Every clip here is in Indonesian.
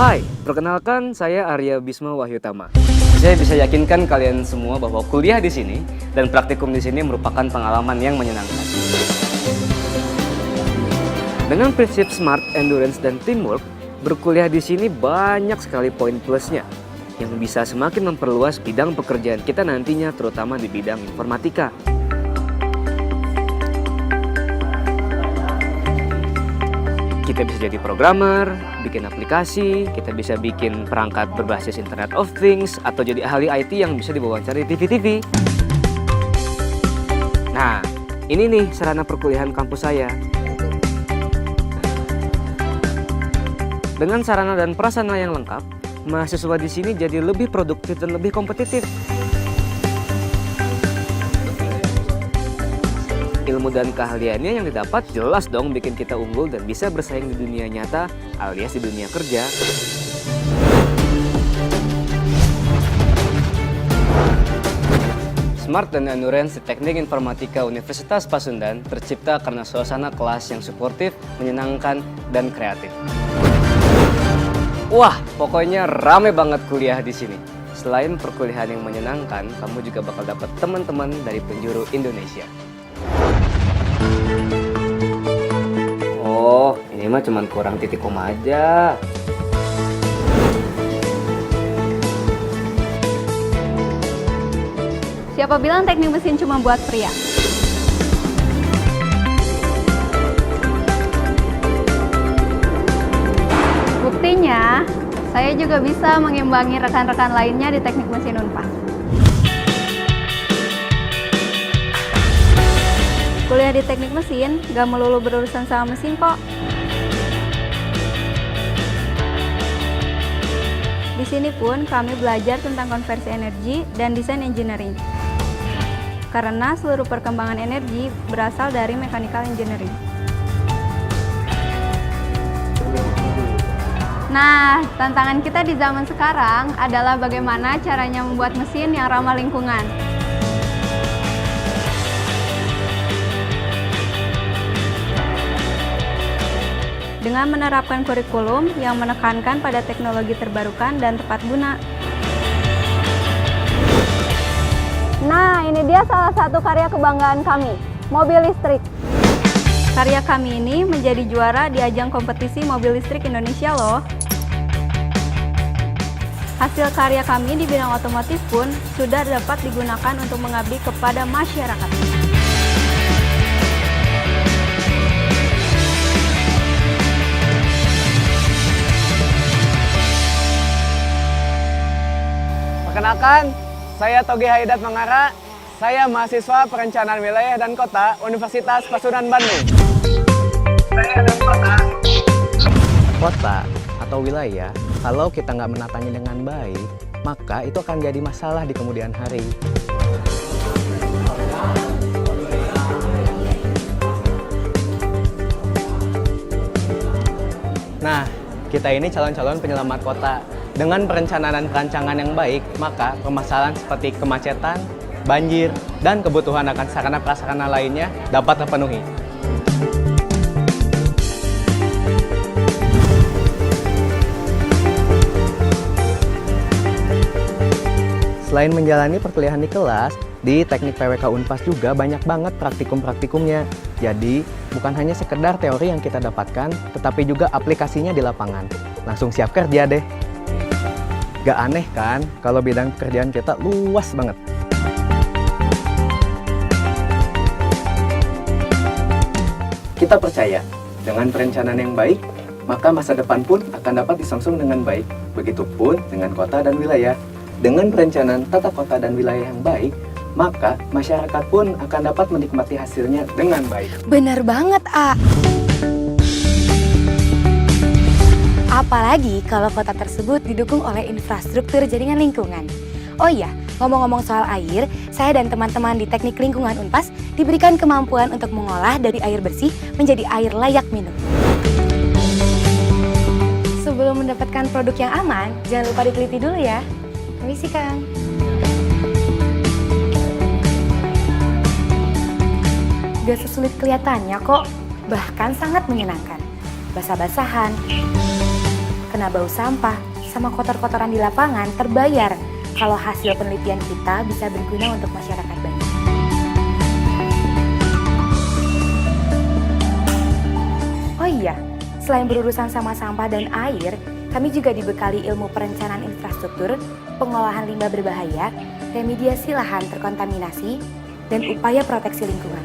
Hai, perkenalkan saya Arya Bisma Wahyutama. Saya bisa yakinkan kalian semua bahwa kuliah di sini dan praktikum di sini merupakan pengalaman yang menyenangkan. Dengan prinsip smart, endurance, dan teamwork, berkuliah di sini banyak sekali poin plusnya yang bisa semakin memperluas bidang pekerjaan kita nantinya, terutama di bidang informatika. Kita bisa jadi programmer, bikin aplikasi, kita bisa bikin perangkat berbasis Internet of Things, atau jadi ahli IT yang bisa diwawancari TV-TV. Nah, ini nih sarana perkuliahan kampus saya. Dengan sarana dan prasarana yang lengkap, mahasiswa di sini jadi lebih produktif dan lebih kompetitif. Ilmu dan keahliannya yang didapat jelas dong bikin kita unggul dan bisa bersaing di dunia nyata alias di dunia kerja. Smart dan Endurance di Teknik Informatika Universitas Pasundan tercipta karena suasana kelas yang suportif, menyenangkan, dan kreatif. Wah, pokoknya rame banget kuliah di sini. Selain perkuliahan yang menyenangkan, kamu juga bakal dapat teman-teman dari penjuru Indonesia. Oh, ini mah cuma kurang titik koma aja. Siapa bilang teknik mesin cuma buat pria? Buktinya, saya juga bisa mengimbangi rekan-rekan lainnya di teknik mesin Unpas. Kuliah di teknik mesin gak melulu berurusan sama mesin kok. Di sini pun kami belajar tentang konversi energi dan desain engineering. Karena seluruh perkembangan energi berasal dari mechanical engineering. Nah, tantangan kita di zaman sekarang adalah bagaimana caranya membuat mesin yang ramah lingkungan. Dengan menerapkan kurikulum yang menekankan pada teknologi terbarukan dan tepat guna. Nah, ini dia salah satu karya kebanggaan kami, mobil listrik. Karya kami ini menjadi juara di ajang kompetisi mobil listrik Indonesia loh. Hasil karya kami di bidang otomotif pun sudah dapat digunakan untuk mengabdi kepada masyarakat. Perkenalkan, saya Togi Haidat Mangara. Saya mahasiswa Perencanaan Wilayah dan Kota Universitas Pasundan Bandung. Kota atau wilayah, kalau kita nggak menatanya dengan baik, maka itu akan jadi masalah di kemudian hari. Nah, kita ini calon-calon penyelamat kota. Dengan perencanaan dan perancangan yang baik, maka permasalahan seperti kemacetan, banjir, dan kebutuhan akan sarana prasarana lainnya dapat terpenuhi. Selain menjalani perkuliahan di kelas, di Teknik PWK Unpas juga banyak banget praktikum-praktikumnya. Jadi, bukan hanya sekedar teori yang kita dapatkan, tetapi juga aplikasinya di lapangan. Langsung siap kerja deh. Gak aneh kan kalau bidang pekerjaan kita luas banget. Kita percaya dengan perencanaan yang baik, maka masa depan pun akan dapat disongsong dengan baik. Begitupun dengan kota dan wilayah. Dengan perencanaan tata kota dan wilayah yang baik, maka masyarakat pun akan dapat menikmati hasilnya dengan baik. Bener banget, A. Apalagi kalau kota tersebut didukung oleh infrastruktur jaringan lingkungan. Oh iya, ngomong-ngomong soal air, saya dan teman-teman di Teknik Lingkungan Unpas diberikan kemampuan untuk mengolah dari air bersih menjadi air layak minum. Sebelum mendapatkan produk yang aman, jangan lupa diteliti dulu ya. Permisi, Kang. Gak sesulit kelihatannya kok, bahkan sangat menyenangkan. Basah-basahan, kena bau sampah, sama kotor-kotoran di lapangan terbayar kalau hasil penelitian kita bisa berguna untuk masyarakat banyak. Oh iya, selain berurusan sama sampah dan air, kami juga dibekali ilmu perencanaan infrastruktur, pengolahan limbah berbahaya, remediasi lahan terkontaminasi, dan upaya proteksi lingkungan.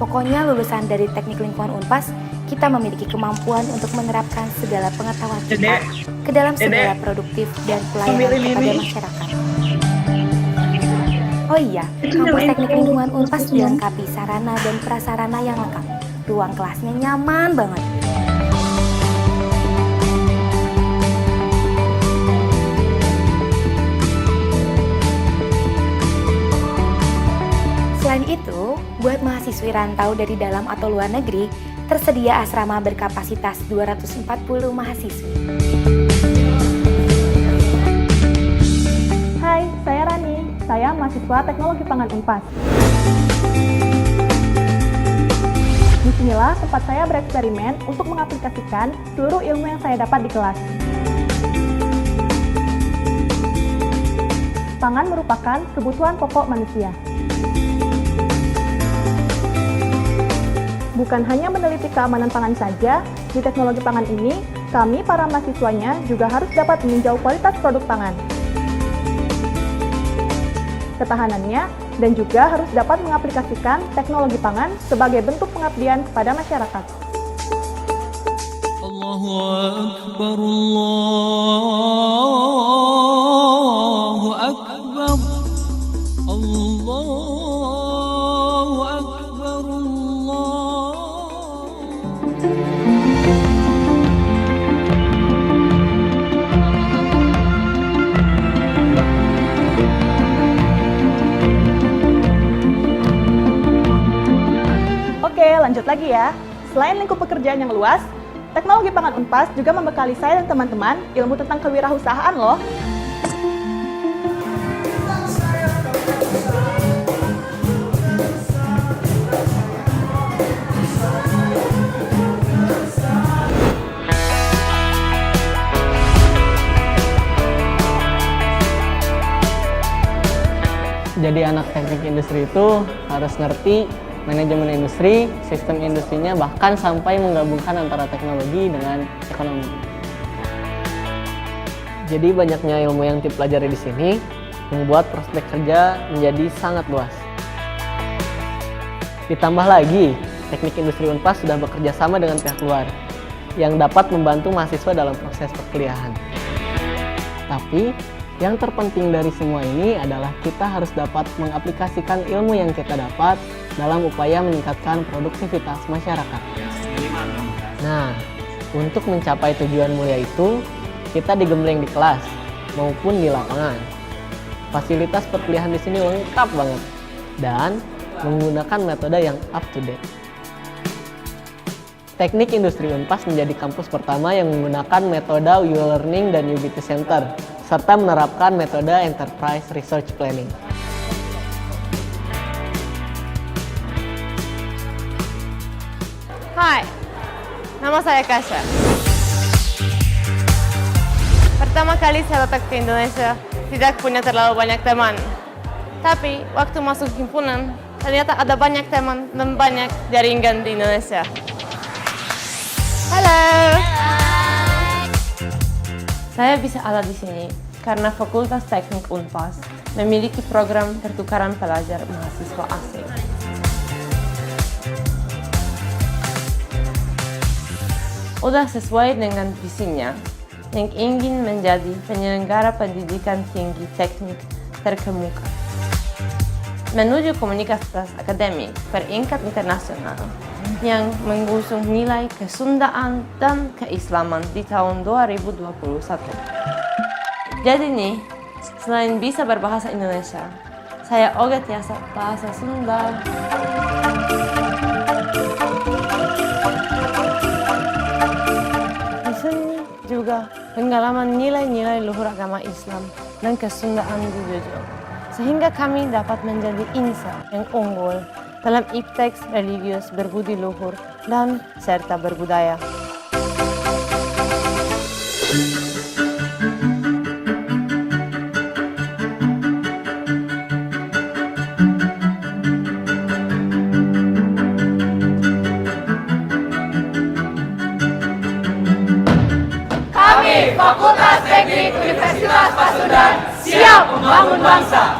Pokoknya lulusan dari Teknik Lingkungan Unpas, kita memiliki kemampuan untuk menerapkan segala pengetahuan kita ke dalam segala produktif dan pelayanan kepada masyarakat. Oh iya, kampus Teknik Lingkungan Unpas dilengkapi sarana dan prasarana yang lengkap. Ruang kelasnya nyaman banget. Selain itu, buat mahasiswi rantau dari dalam atau luar negeri, tersedia asrama berkapasitas 240 mahasiswi. Hai, saya Rani. Saya mahasiswa Teknologi Pangan Unpas. Disinilah tempat saya bereksperimen untuk mengaplikasikan seluruh ilmu yang saya dapat di kelas. Pangan merupakan kebutuhan pokok manusia. Bukan hanya meneliti keamanan pangan saja, di teknologi pangan ini, kami para mahasiswanya juga harus dapat meninjau kualitas produk pangan, ketahanannya, dan juga harus dapat mengaplikasikan teknologi pangan sebagai bentuk pengabdian kepada masyarakat. Allahu Akbar, Allahu Akbar, Allahu Akbar, Allah. Oke, lanjut lagi ya. Selain lingkup pekerjaan yang luas, Teknologi Pangan Unpas juga membekali saya dan teman-teman ilmu tentang kewirausahaan loh. Jadi anak teknik industri itu harus ngerti manajemen industri, sistem industrinya, bahkan sampai menggabungkan antara teknologi dengan ekonomi. Jadi banyaknya ilmu yang dipelajari di sini membuat prospek kerja menjadi sangat luas. Ditambah lagi, Teknik Industri Unpas sudah bekerja sama dengan pihak luar yang dapat membantu mahasiswa dalam proses perkuliahan. Tapi yang terpenting dari semua ini adalah kita harus dapat mengaplikasikan ilmu yang kita dapat dalam upaya meningkatkan produktivitas masyarakat. Nah, untuk mencapai tujuan mulia itu, kita digembleng di kelas maupun di lapangan. Fasilitas perkuliahan di sini lengkap banget dan menggunakan metode yang up to date. Teknik Industri Unpas menjadi kampus pertama yang menggunakan metode U-Learning dan UBT Center, serta menerapkan metode Enterprise Research Planning. Hai, nama saya Kasha. Pertama kali saya datang ke Indonesia, tidak punya terlalu banyak teman. Tapi waktu masuk himpunan, ternyata ada banyak teman dan banyak jaringan di Indonesia. Halo. Saya bisa ada di sini karena Fakultas Teknik Unpas memiliki program pertukaran pelajar mahasiswa asing. Udah sesuai dengan visinya yang ingin menjadi penyelenggara pendidikan tinggi teknik terkemuka, menuju komunitas akademik peringkat internasional yang mengusung nilai kesundaan dan keislaman di tahun 2021. Jadi nih, selain bisa berbahasa Indonesia, saya juga biasa bahasa Sunda. Di sini juga pengalaman nilai-nilai luhur agama Islam dan kesundaan dijunjung, sehingga kami dapat menjadi insan yang unggul dalam iptek religius berbudi luhur dan serta berbudaya. Kami, Fakultas Teknik Universitas Pasundan, siap membangun bangsa.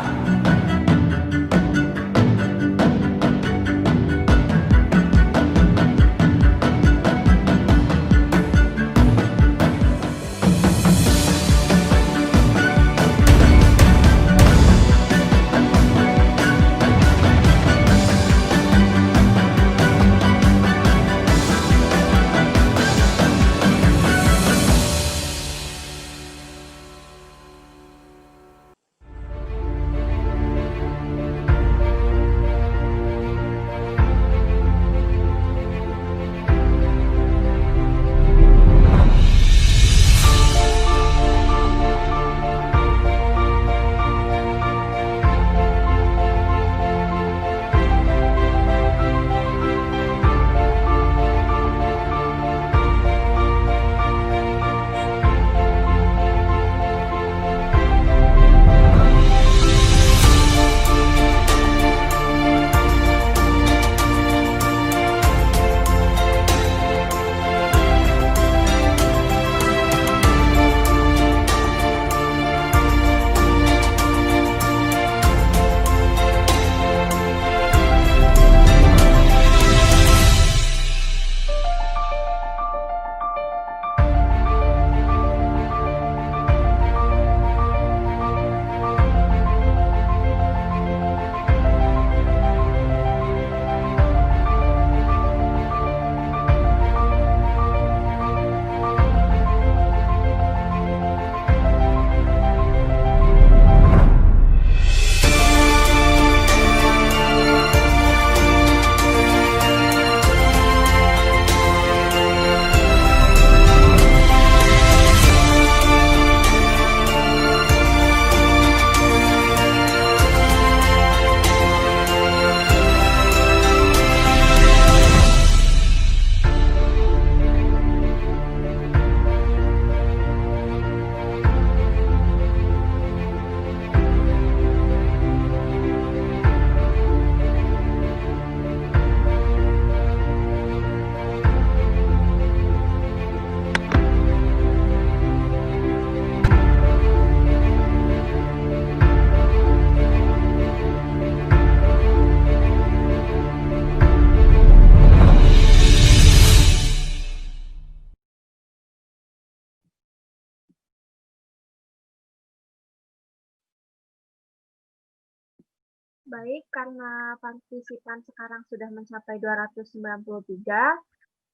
Baik, karena partisipan sekarang sudah mencapai 293,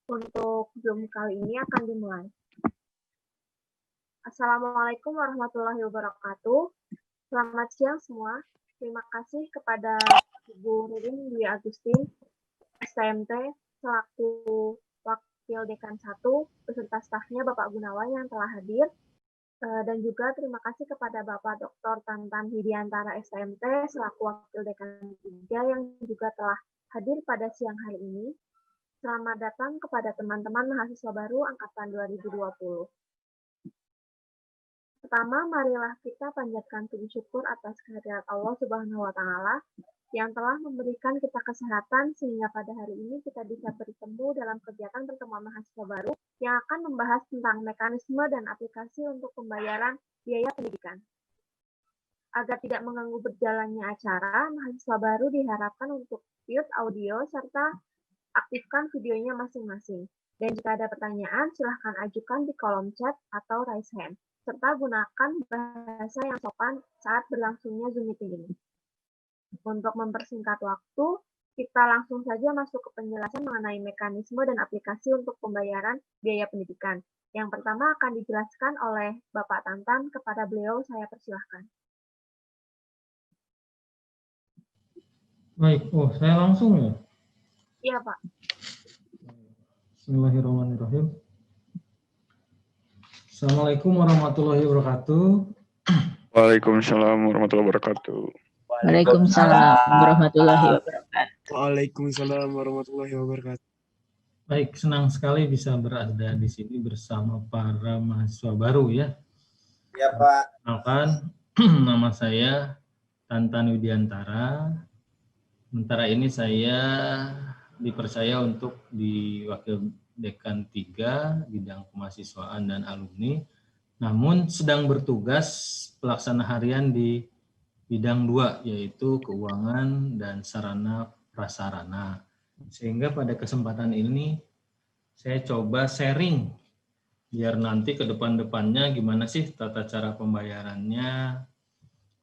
untuk Zoom kali ini akan dimulai. Assalamualaikum warahmatullahi wabarakatuh. Selamat siang semua. Terima kasih kepada Ibu Ririn Dwi Agustin, STMT, selaku Wakil Dekan 1, beserta stafnya Bapak Gunawan yang telah hadir. Dan juga terima kasih kepada Bapak Dr. Tantan Widiantara STMT selaku Wakil Dekan 3 yang juga telah hadir pada siang hari ini. Selamat datang kepada teman-teman mahasiswa baru angkatan 2020. Pertama, marilah kita panjatkan puji syukur atas kehadirat Allah Subhanahu wa Ta'ala yang telah memberikan kita kesehatan sehingga pada hari ini kita bisa bertemu dalam kegiatan pertemuan mahasiswa baru yang akan membahas tentang mekanisme dan aplikasi untuk pembayaran biaya pendidikan. Agar tidak mengganggu berjalannya acara, mahasiswa baru diharapkan untuk mute audio serta aktifkan videonya masing-masing. Dan jika ada pertanyaan, silahkan ajukan di kolom chat atau raise hand, serta gunakan bahasa yang sopan saat berlangsungnya Zoom meeting ini. Untuk mempersingkat waktu, kita langsung saja masuk ke penjelasan mengenai mekanisme dan aplikasi untuk pembayaran biaya pendidikan. Yang pertama akan dijelaskan oleh Bapak Tantan, kepada beliau saya persilahkan. Baik, saya langsung ya? Iya, Pak. Bismillahirrahmanirrahim. Assalamualaikum warahmatullahi wabarakatuh. Waalaikumsalam warahmatullahi wabarakatuh. Waalaikumsalam warahmatullahi wabarakatuh. Waalaikumsalam warahmatullahi wabarakatuh. Baik, senang sekali bisa berada di sini bersama para mahasiswa baru ya. Ya Pak. Kenalkan, nama saya Tantan Widiantara. Sementara ini saya dipercaya untuk di Wakil Dekan 3 bidang kemahasiswaan dan alumni, namun sedang bertugas pelaksana harian di bidang 2, yaitu keuangan dan sarana prasarana. Sehingga pada kesempatan ini saya coba sharing biar nanti ke depan-depannya gimana sih tata cara pembayarannya.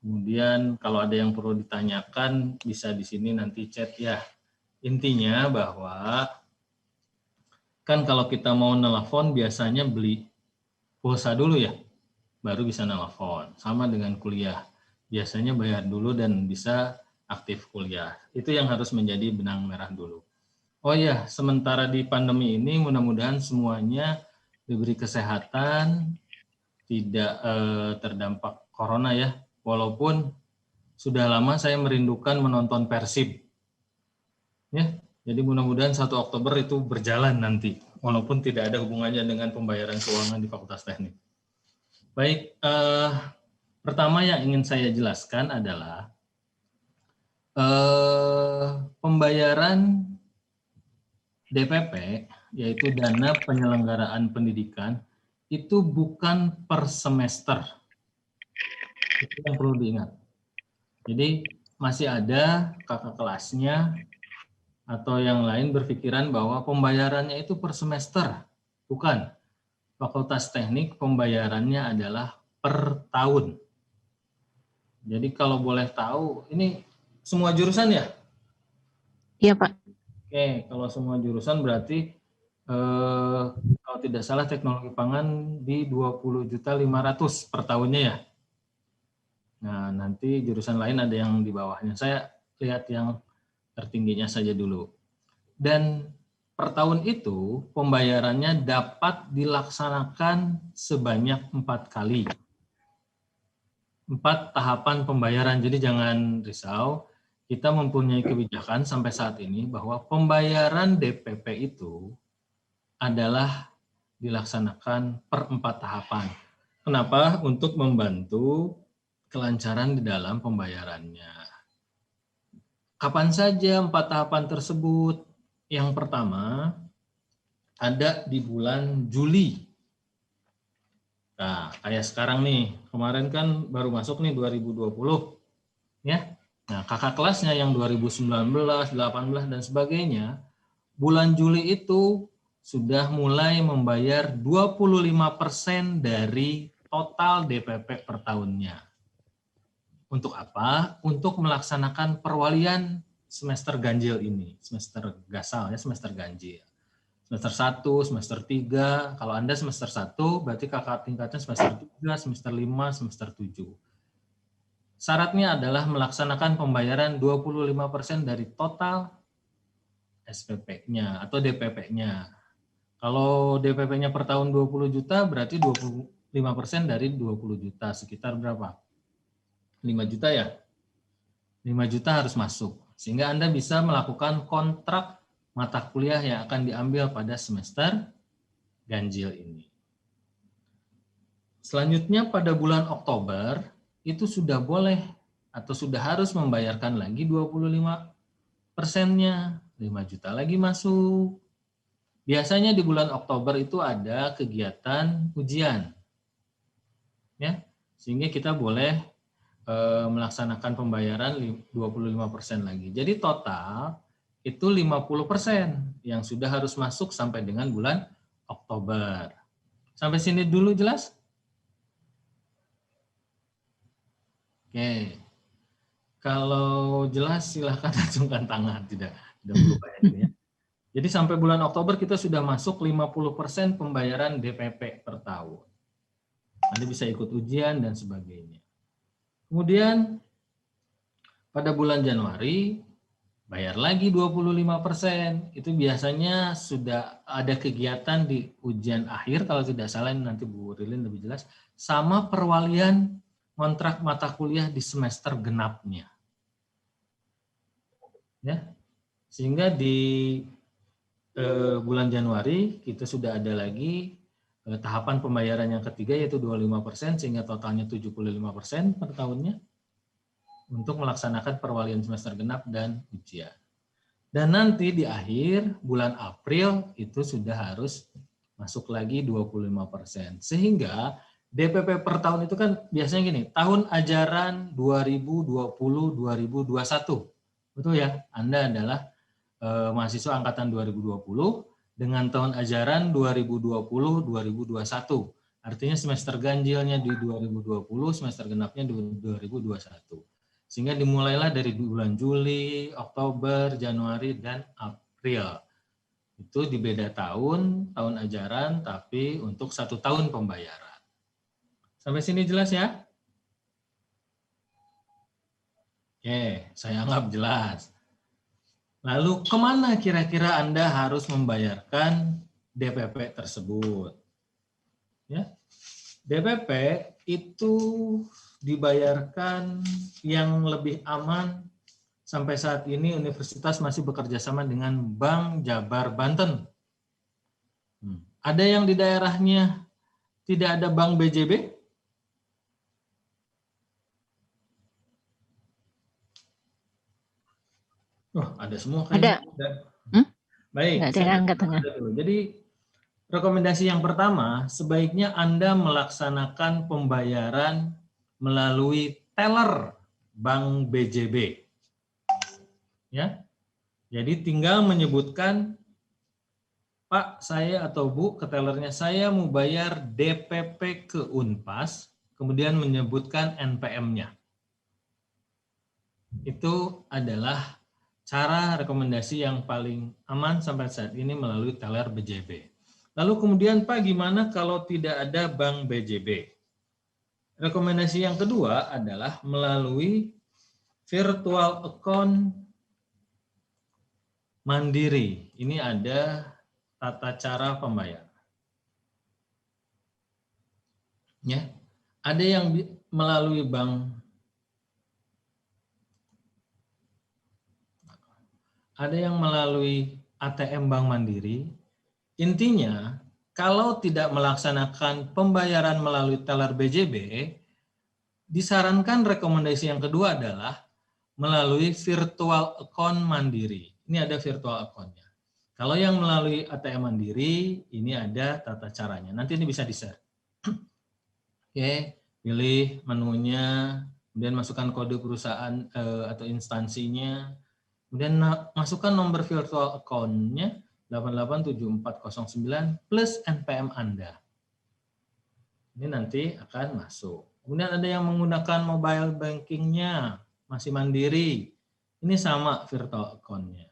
Kemudian kalau ada yang perlu ditanyakan bisa di sini nanti chat ya. Intinya bahwa kan kalau kita mau nelpon biasanya beli pulsa dulu ya, baru bisa nelpon. Sama dengan kuliah, biasanya bayar dulu dan bisa aktif kuliah. Itu yang harus menjadi benang merah dulu. Oh ya, sementara di pandemi ini mudah-mudahan semuanya diberi kesehatan, tidak terdampak corona ya. Walaupun sudah lama saya merindukan menonton Persib. Ya, jadi mudah-mudahan 1 Oktober itu berjalan nanti, walaupun tidak ada hubungannya dengan pembayaran keuangan di Fakultas Teknik. Baik, pertama yang ingin saya jelaskan adalah pembayaran DPP, yaitu dana penyelenggaraan pendidikan, itu bukan per semester. Itu yang perlu diingat. Jadi masih ada kakak kelasnya atau yang lain berpikiran bahwa pembayarannya itu per semester. Bukan. Fakultas Teknik pembayarannya adalah per tahun. Jadi kalau boleh tahu, ini semua jurusan ya? Iya Pak. Oke, kalau semua jurusan berarti kalau tidak salah teknologi pangan di 20.500.000 per tahunnya ya. Nah, nanti jurusan lain ada yang di bawahnya. Saya lihat yang tertingginya saja dulu. Dan per tahun itu pembayarannya dapat dilaksanakan sebanyak 4 kali. 4 tahapan pembayaran, jadi jangan risau. Kita mempunyai kebijakan sampai saat ini bahwa pembayaran DPP itu adalah dilaksanakan per 4 tahapan. Kenapa? Untuk membantu kelancaran di dalam pembayarannya. Kapan saja 4 tahapan tersebut? Yang pertama, ada di bulan Juli. Nah, kayak sekarang nih, kemarin kan baru masuk nih 2020. Ya. Nah, kakak kelasnya yang 2019, 18, dan sebagainya, bulan Juli itu sudah mulai membayar 25% dari total DPP per tahunnya. Untuk apa? Untuk melaksanakan perwalian semester ganjil ini, semester gasal ya, semester ganjil. Semester 1, semester 3, kalau Anda semester 1 berarti kakak tingkatnya semester 3, semester 5, semester 7. Syaratnya adalah melaksanakan pembayaran 25% dari total SPP-nya atau DPP-nya. Kalau DPP-nya per tahun 20 juta berarti 25% dari 20 juta, sekitar berapa? 5 juta ya? 5 juta harus masuk. Sehingga Anda bisa melakukan kontrak mata kuliah yang akan diambil pada semester ganjil ini. Selanjutnya pada bulan Oktober itu sudah boleh atau sudah harus membayarkan lagi 25%-nya, 5 juta lagi masuk. Biasanya di bulan Oktober itu ada kegiatan ujian. Ya, sehingga kita boleh melaksanakan pembayaran 25% lagi. Jadi total itu 50% yang sudah harus masuk sampai dengan bulan Oktober. Sampai sini dulu jelas? Oke. Kalau jelas silahkan acungkan tangan, tidak perlu kayak gitu ya. Jadi sampai bulan Oktober kita sudah masuk 50% pembayaran DPP per tahun. Anda bisa ikut ujian dan sebagainya. Kemudian pada bulan Januari bayar lagi 25%. Itu biasanya sudah ada kegiatan di ujian akhir, kalau tidak salah nanti Bu Rilin lebih jelas, sama perwalian kontrak mata kuliah di semester genapnya. Ya. Sehingga di bulan Januari kita sudah ada lagi tahapan pembayaran yang ketiga yaitu 25% sehingga totalnya 75% per tahunnya untuk melaksanakan perwalian semester genap dan ujian. Dan nanti di akhir bulan April itu sudah harus masuk lagi 25%. Sehingga DPP per tahun itu kan biasanya gini, tahun ajaran 2020-2021. Betul ya? Anda adalah mahasiswa angkatan 2020 dengan tahun ajaran 2020-2021. Artinya semester ganjilnya di 2020, semester genapnya di 2021. Sehingga dimulailah dari bulan Juli, Oktober, Januari, dan April. Itu di beda tahun ajaran, tapi untuk 1 tahun pembayaran. Sampai sini jelas ya? Oke, saya anggap jelas. Lalu kemana kira-kira Anda harus membayarkan DPP tersebut? Ya, DPP itu dibayarkan yang lebih aman. Sampai saat ini universitas masih bekerja sama dengan Bank Jabar Banten. Ada yang di daerahnya tidak ada Bank BJB? Oh, ada semua kayaknya. Ada. Baik. Nggak ada yang angkat tangan. Jadi rekomendasi yang pertama, sebaiknya Anda melaksanakan pembayaran melalui teller Bank BJB. Ya. Jadi tinggal menyebutkan, Pak, saya atau Bu, ke tellernya saya mau bayar DPP ke Unpas, kemudian menyebutkan NPM-nya. Itu adalah cara rekomendasi yang paling aman sampai saat ini melalui teller BJB. Lalu kemudian Pak, gimana kalau tidak ada Bank BJB? Rekomendasi yang kedua adalah melalui virtual account mandiri. Ini ada tata cara pembayaran. Ya, ada yang melalui bank, ada yang melalui ATM Bank Mandiri. Intinya, kalau tidak melaksanakan pembayaran melalui teller BJB, disarankan rekomendasi yang kedua adalah melalui virtual account mandiri. Ini ada virtual account-nya. Kalau yang melalui ATM Mandiri, ini ada tata caranya. Nanti ini bisa di-share. Oke, pilih menunya, kemudian masukkan kode perusahaan atau instansinya, kemudian masukkan nomor virtual account-nya 887409 plus NPM Anda. Ini nanti akan masuk. Kemudian ada yang menggunakan mobile banking-nya, masih mandiri. Ini sama virtual account-nya.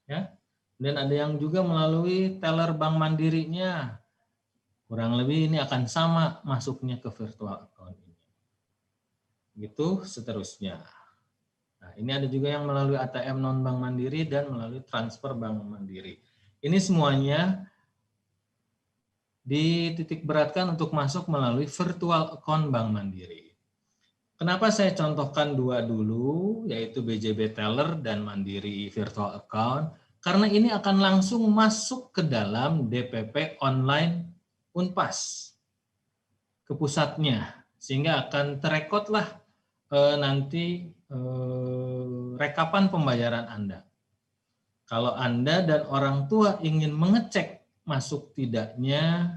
Ya. Dan ada yang juga melalui teller Bank Mandirinya. Kurang lebih ini akan sama masuknya ke virtual account ini. Begitu seterusnya. Nah, ini ada juga yang melalui ATM non Bank Mandiri dan melalui transfer Bank Mandiri. Ini semuanya dititik beratkan untuk masuk melalui virtual account Bank Mandiri. Kenapa saya contohkan dua dulu, yaitu BJB Teller dan Mandiri Virtual Account? Karena ini akan langsung masuk ke dalam DPP online Unpas, ke pusatnya, sehingga akan terekodlah nanti rekapan pembayaran Anda. Kalau Anda dan orang tua ingin mengecek masuk tidaknya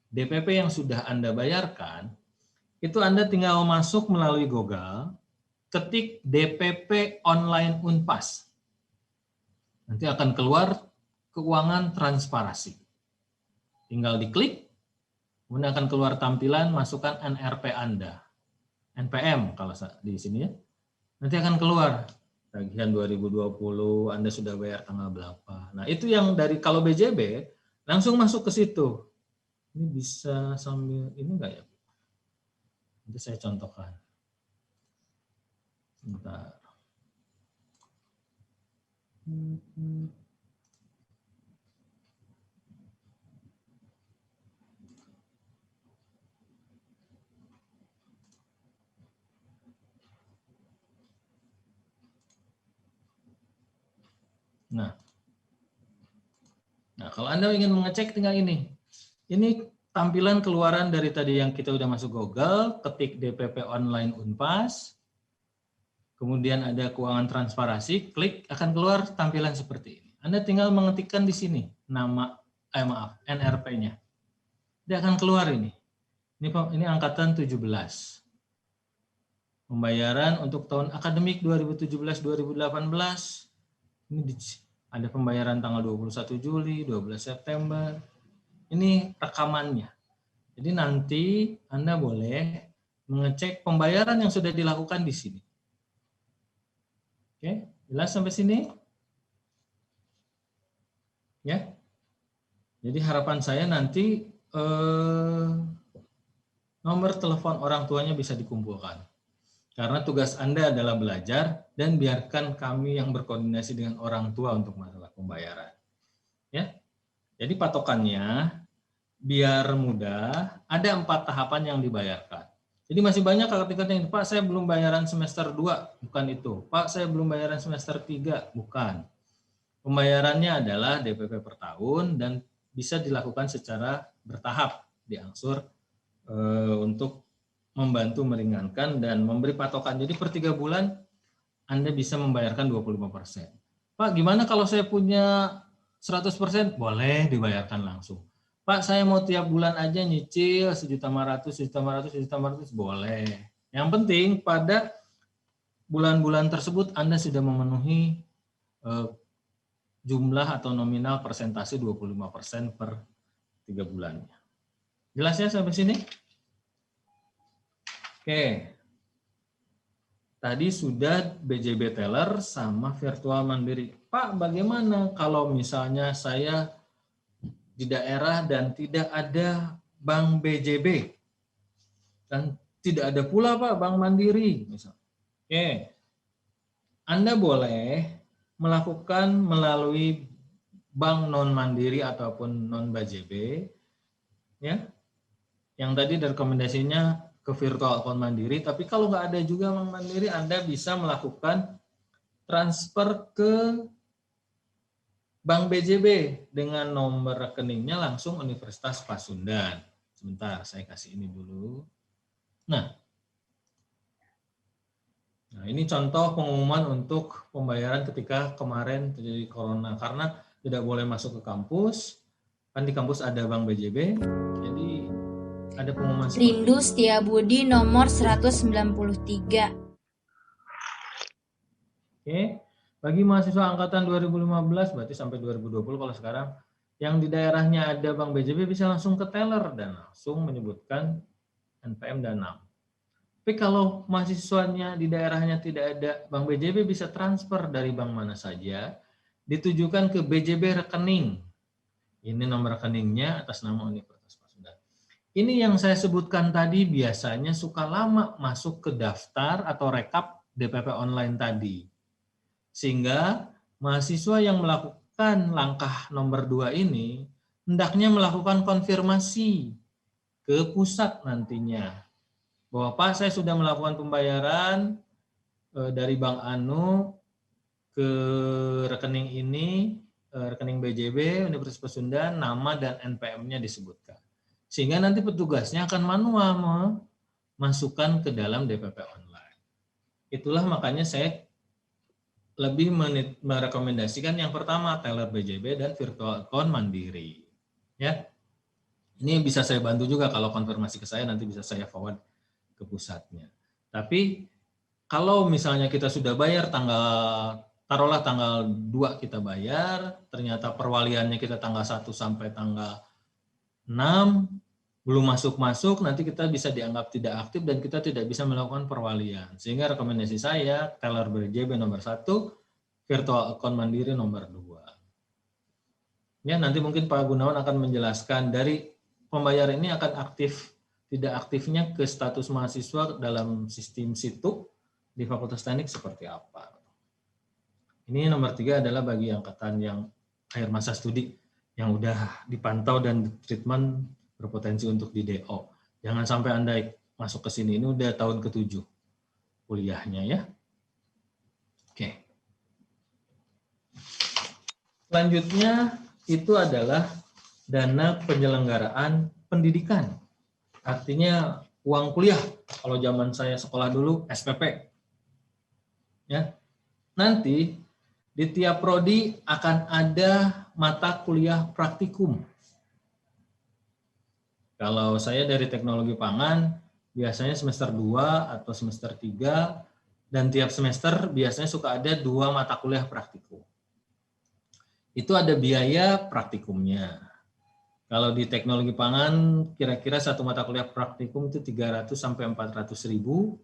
DPP yang sudah Anda bayarkan, itu Anda tinggal masuk melalui Google, ketik DPP online Unpas. Nanti akan keluar keuangan transparansi. Tinggal diklik, kemudian akan keluar tampilan masukkan NRP Anda. NPM kalau di sini ya. Nanti akan keluar tagihan 2020, Anda sudah bayar tanggal berapa. Nah, itu yang dari kalau BJB langsung masuk ke situ. Ini bisa sambil ini enggak ya? Nanti saya contohkan. Bentar. Nah, kalau Anda ingin mengecek tinggal ini. Ini tampilan keluaran dari tadi yang kita udah masuk Google, ketik DPP online Unpas, kemudian ada keuangan transparansi, klik akan keluar tampilan seperti ini. Anda tinggal mengetikkan di sini nama NRP-nya. Dia akan keluar ini. Ini angkatan 17. Pembayaran untuk tahun akademik 2017-2018. Ini ada pembayaran tanggal 21 Juli, 12 September. Ini rekamannya. Jadi nanti Anda boleh mengecek pembayaran yang sudah dilakukan di sini. Oke, jelas sampai sini? Ya. Jadi harapan saya nanti nomor telepon orang tuanya bisa dikumpulkan. Karena tugas Anda adalah belajar dan biarkan kami yang berkoordinasi dengan orang tua untuk masalah pembayaran. Ya. Jadi patokannya biar mudah, ada 4 tahapan yang dibayarkan. Jadi masih banyak ketika yang Pak saya belum bayaran semester 2, bukan itu. Pak saya belum bayaran semester 3, bukan. Pembayarannya adalah DPP per tahun dan bisa dilakukan secara bertahap, diangsur untuk membantu meringankan dan memberi patokan. Jadi per 3 bulan Anda bisa membayarkan 25%. Pak gimana kalau saya punya 100%? Boleh dibayarkan langsung. Pak saya mau tiap bulan aja nyicil 1.500.000, boleh. Yang penting pada bulan-bulan tersebut Anda sudah memenuhi jumlah atau nominal persentase 25% per 3 bulannya. Jelas ya sampai sini? Oke. Tadi sudah BJB Teller sama virtual mandiri. Pak, bagaimana kalau misalnya saya di daerah dan tidak ada bank BJB dan tidak ada pula Pak bank mandiri misalnya. Oke. Anda boleh melakukan melalui bank non mandiri ataupun non BJB ya. Yang tadi rekomendasinya ke virtual account mandiri, tapi kalau nggak ada juga bank mandiri, Anda bisa melakukan transfer ke bank BJB dengan nomor rekeningnya langsung Universitas Pasundan. Sebentar, saya kasih ini dulu. Nah ini contoh pengumuman untuk pembayaran ketika kemarin terjadi corona, karena tidak boleh masuk ke kampus, kan di kampus ada bank BJB, jadi ada pengumuman Rindu Setiabudi nomor 193. Oke, bagi mahasiswa angkatan 2015 berarti sampai 2020 kalau sekarang yang di daerahnya ada bank BJB bisa langsung ke teller dan langsung menyebutkan NPM dan NAM. Tapi kalau mahasiswanya di daerahnya tidak ada bank BJB bisa transfer dari bank mana saja ditujukan ke BJB rekening. Ini nomor rekeningnya atas nama Universitas. Ini yang saya sebutkan tadi biasanya suka lama masuk ke daftar atau rekap DPP online tadi. Sehingga mahasiswa yang melakukan langkah nomor 2 ini hendaknya melakukan konfirmasi ke pusat nantinya. Bahwa Pak saya sudah melakukan pembayaran dari Bank Anu ke rekening ini, rekening BJB Universitas Pasundan, nama dan NPM-nya disebutkan. Sehingga nanti petugasnya akan manual memasukkan ke dalam DPP online. Itulah makanya saya lebih merekomendasikan yang pertama teller BJB dan virtual account mandiri. Ya, ini bisa saya bantu juga kalau konfirmasi ke saya nanti bisa saya forward ke pusatnya. Tapi kalau misalnya kita sudah bayar taruhlah tanggal 2 kita bayar, ternyata perwaliannya kita tanggal 1 sampai tanggal 6 belum masuk-masuk, nanti kita bisa dianggap tidak aktif dan kita tidak bisa melakukan perwalian. Sehingga rekomendasi saya, teller BJB nomor 1, virtual account mandiri nomor 2. Ya, nanti mungkin Pak Gunawan akan menjelaskan dari pembayar ini akan aktif, tidak aktifnya ke status mahasiswa dalam sistem situ di Fakultas Teknik seperti apa. Ini nomor 3 adalah bagi angkatan yang akhir masa studi, yang udah dipantau dan treatment berpotensi untuk di DO. Jangan sampai Anda masuk ke sini, ini udah tahun ke-7 kuliahnya ya. Oke. Selanjutnya itu adalah dana penyelenggaraan pendidikan. Artinya uang kuliah. Kalau zaman saya sekolah dulu SPP. Ya. Nanti di tiap prodi akan ada mata kuliah praktikum. Kalau saya dari teknologi pangan, biasanya semester 2 atau semester 3, dan tiap semester biasanya suka ada 2 mata kuliah praktikum. Itu ada biaya praktikumnya. Kalau di teknologi pangan, kira-kira satu mata kuliah praktikum itu 300 sampai 400 ribu.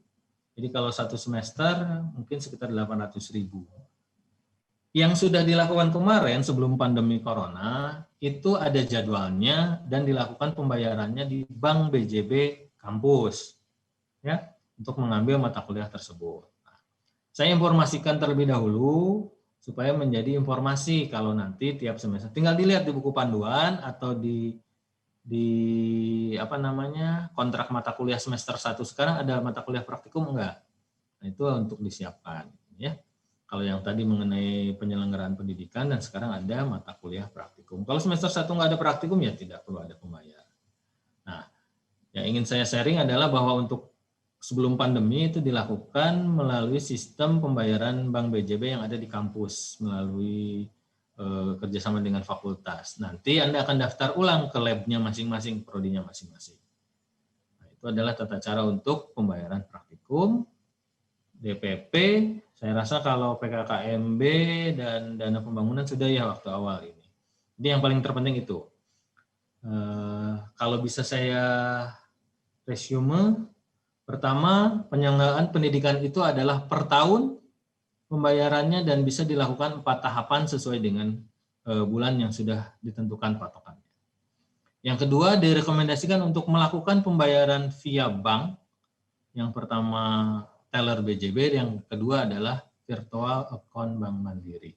Jadi kalau satu semester mungkin sekitar 800 ribu. Yang sudah dilakukan kemarin sebelum pandemi corona, itu ada jadwalnya dan dilakukan pembayarannya di Bank BJB kampus, ya, untuk mengambil mata kuliah tersebut. Nah, saya informasikan terlebih dahulu supaya menjadi informasi kalau nanti tiap semester. Tinggal dilihat di buku panduan atau di kontrak mata kuliah semester 1 sekarang ada mata kuliah praktikum enggak? Nah, itu untuk disiapkan, ya. Kalau yang tadi mengenai penyelenggaraan pendidikan dan sekarang ada mata kuliah praktikum. Kalau semester 1 nggak ada praktikum ya tidak perlu ada pembayaran. Nah, yang ingin saya sharing adalah bahwa untuk sebelum pandemi itu dilakukan melalui sistem pembayaran Bank BJB yang ada di kampus melalui kerjasama dengan fakultas. Nanti Anda akan daftar ulang ke labnya masing-masing, prodinya masing-masing. Nah, itu adalah tata cara untuk pembayaran praktikum. DPP, saya rasa kalau PKKMB dan dana pembangunan sudah ya waktu awal ini. Jadi yang paling terpenting itu. Kalau bisa saya resume, pertama, penyelenggaraan pendidikan itu adalah per tahun pembayarannya dan bisa dilakukan 4 tahapan sesuai dengan bulan yang sudah ditentukan patokannya. Yang kedua, direkomendasikan untuk melakukan pembayaran via bank. Yang pertama, teller BJB, yang kedua adalah virtual account Bank Mandiri.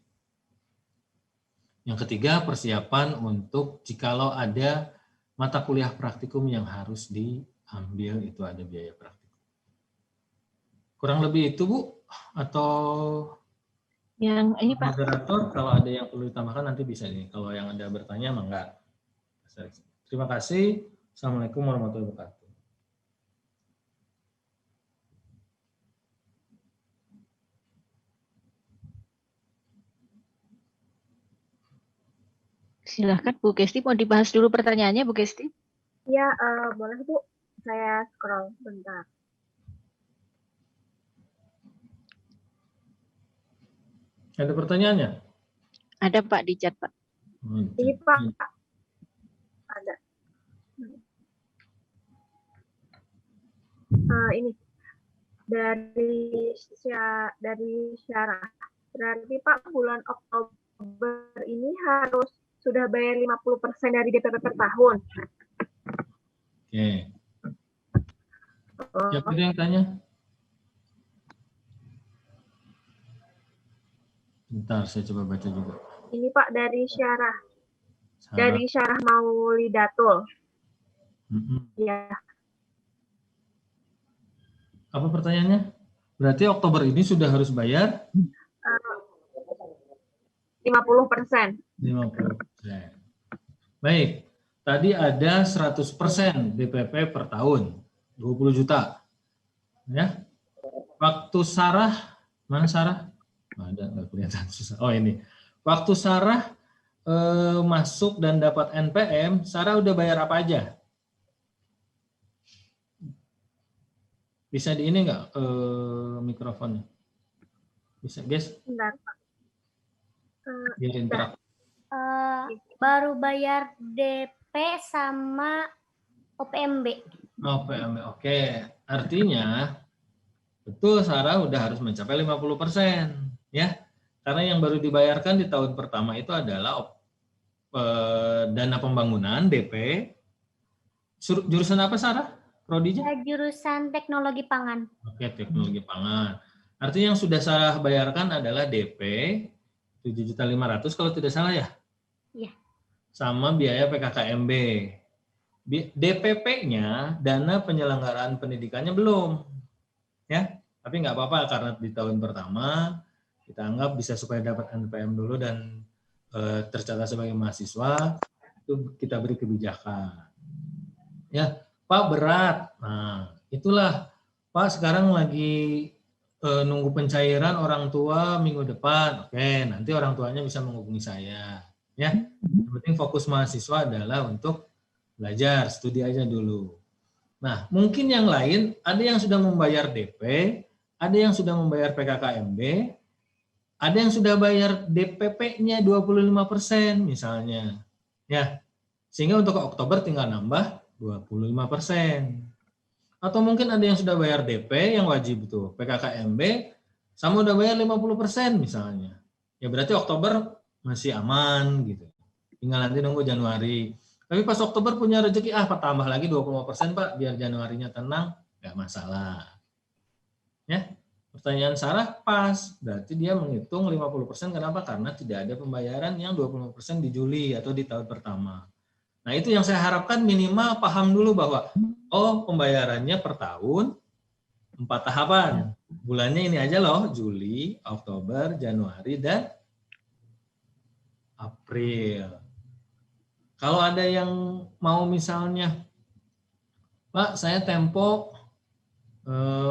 Yang ketiga, persiapan untuk jikalau ada mata kuliah praktikum yang harus diambil, itu ada biaya praktikum. Kurang lebih itu, Bu, atau yang ini Pak. Moderator, kalau ada yang perlu ditambahkan nanti bisa nih. Kalau yang ada bertanya, enggak. Terima kasih. Assalamualaikum warahmatullahi wabarakatuh. Silahkan Bu Kesti, mau dibahas dulu pertanyaannya Bu Kesti? Iya, boleh Bu. Saya scroll bentar. Ada pertanyaannya? Ada Pak di chat Pak. Ini Pak. Ada. Ini dari Syarah. Berarti Pak bulan Oktober ini harus sudah bayar 50% dari DPP per tahun. Oke. Siapa yang tanya? Bentar, saya coba baca juga. Ini Pak dari Syarah. Dari Syarah Maulidatul. Ya. Apa pertanyaannya? Berarti Oktober ini sudah harus bayar? 50%. 50%. Baik, tadi ada 100% DPP per tahun, 20 juta. Ya. Waktu Sarah, mana Sarah? Ada, nggak kelihatan susah. Oh ini. Waktu Sarah masuk dan dapat NPM, Sarah udah bayar apa aja? Bisa di ini nggak mikrofonnya? Bisa, guys? Bentar, Pak. Biar interaktif. Baru bayar DP sama OPMB. OPMB, oke. Artinya, betul Sarah udah harus mencapai 50%. Ya, karena yang baru dibayarkan di tahun pertama itu adalah dana pembangunan DP. Jurusan apa Sarah? Prodinya? Jurusan teknologi pangan. Oke, teknologi pangan. Artinya yang sudah Sarah bayarkan adalah DP 7.500.000 kalau tidak salah ya? Iya. Sama biaya PKKMB. DPP-nya, dana penyelenggaraan pendidikannya belum. Ya, tapi nggak apa-apa karena di tahun pertama kita anggap bisa supaya dapat NPM dulu dan tercatat sebagai mahasiswa, itu kita beri kebijakan. Ya, Pak berat. Nah, itulah Pak sekarang lagi nunggu pencairan orang tua minggu depan. Oke, nanti orang tuanya bisa menghubungi saya. Ya, yang penting fokus mahasiswa adalah untuk belajar, studi aja dulu. Nah, mungkin yang lain ada yang sudah membayar DP, ada yang sudah membayar PKKMB, ada yang sudah bayar DPP-nya 25% misalnya. Ya, sehingga untuk Oktober tinggal nambah 25%. Atau mungkin ada yang sudah bayar DP yang wajib itu PKKMB sama udah bayar 50% misalnya. Ya berarti Oktober masih aman gitu. Tinggal nanti nunggu Januari. Tapi pas Oktober punya rezeki, Pak tambah lagi 20% Pak biar Januarinya tenang, nggak masalah. Ya. Pertanyaan Sarah pas, berarti dia menghitung 50%. Kenapa? Karena tidak ada pembayaran yang 20% di Juli atau di tahun pertama. Nah itu yang saya harapkan minimal paham dulu bahwa pembayarannya per tahun 4 tahapan. Bulannya ini aja loh, Juli, Oktober, Januari, dan April. Kalau ada yang mau misalnya, Pak saya tempo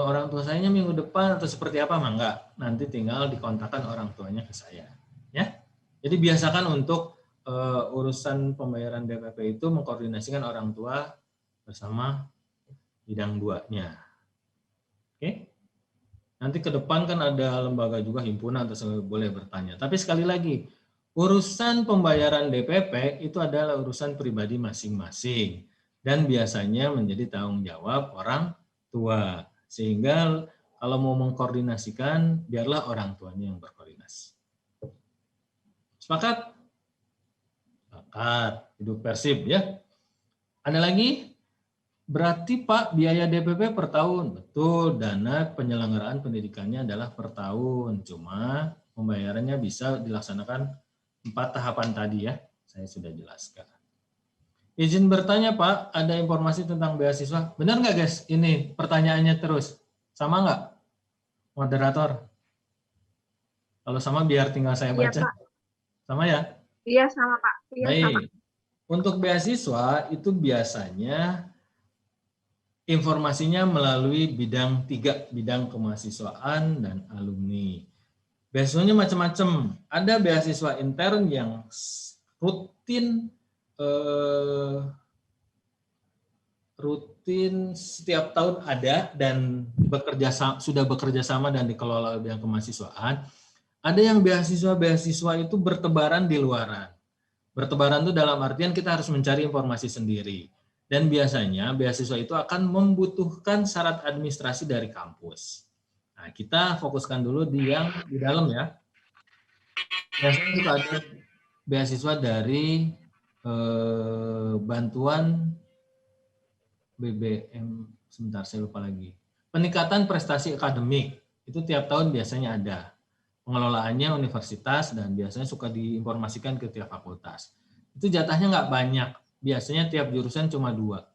orang tua saya minggu depan atau seperti apa, enggak. Nanti tinggal dikontakkan orang tuanya ke saya. Ya. Jadi biasakan untuk urusan pembayaran DPP itu mengkoordinasikan orang tua bersama bidang 2-nya. Oke? Nanti ke depan kan ada lembaga juga himpunan atau boleh bertanya. Tapi sekali lagi, urusan pembayaran DPP itu adalah urusan pribadi masing-masing dan biasanya menjadi tanggung jawab orang tua. Sehingga kalau mau mengkoordinasikan, biarlah orang tuanya yang berkoordinasi. Sepakat? Hidup Persib ya. Ada lagi? Berarti Pak biaya DPP per tahun. Betul, dana penyelenggaraan pendidikannya adalah per tahun. Cuma pembayarannya bisa dilaksanakan 4 tahapan tadi ya. Saya sudah jelaskan. Izin bertanya Pak, ada informasi tentang beasiswa. Benar nggak guys? Ini pertanyaannya terus. Sama nggak? Moderator? Kalau sama biar tinggal saya baca. Iya, Pak. Sama ya? Iya sama Pak. Iya, baik. sama. Untuk beasiswa itu biasanya informasinya melalui bidang 3, bidang kemahasiswaan dan alumni. Beasiswanya macam-macam. Ada beasiswa intern yang rutin setiap tahun ada dan sudah bekerja sama dan dikelola oleh bidang kemahasiswaan. Ada yang beasiswa itu bertebaran di luaran. Bertebaran itu dalam artian kita harus mencari informasi sendiri. Dan biasanya beasiswa itu akan membutuhkan syarat administrasi dari kampus. Nah, kita fokuskan dulu di yang di dalam ya. Biasanya juga ada beasiswa dari bantuan BBM, sebentar saya lupa lagi. Peningkatan prestasi akademik, itu tiap tahun biasanya ada. Pengelolaannya universitas dan biasanya suka diinformasikan ke tiap fakultas. Itu jatahnya nggak banyak, biasanya tiap jurusan cuma 2.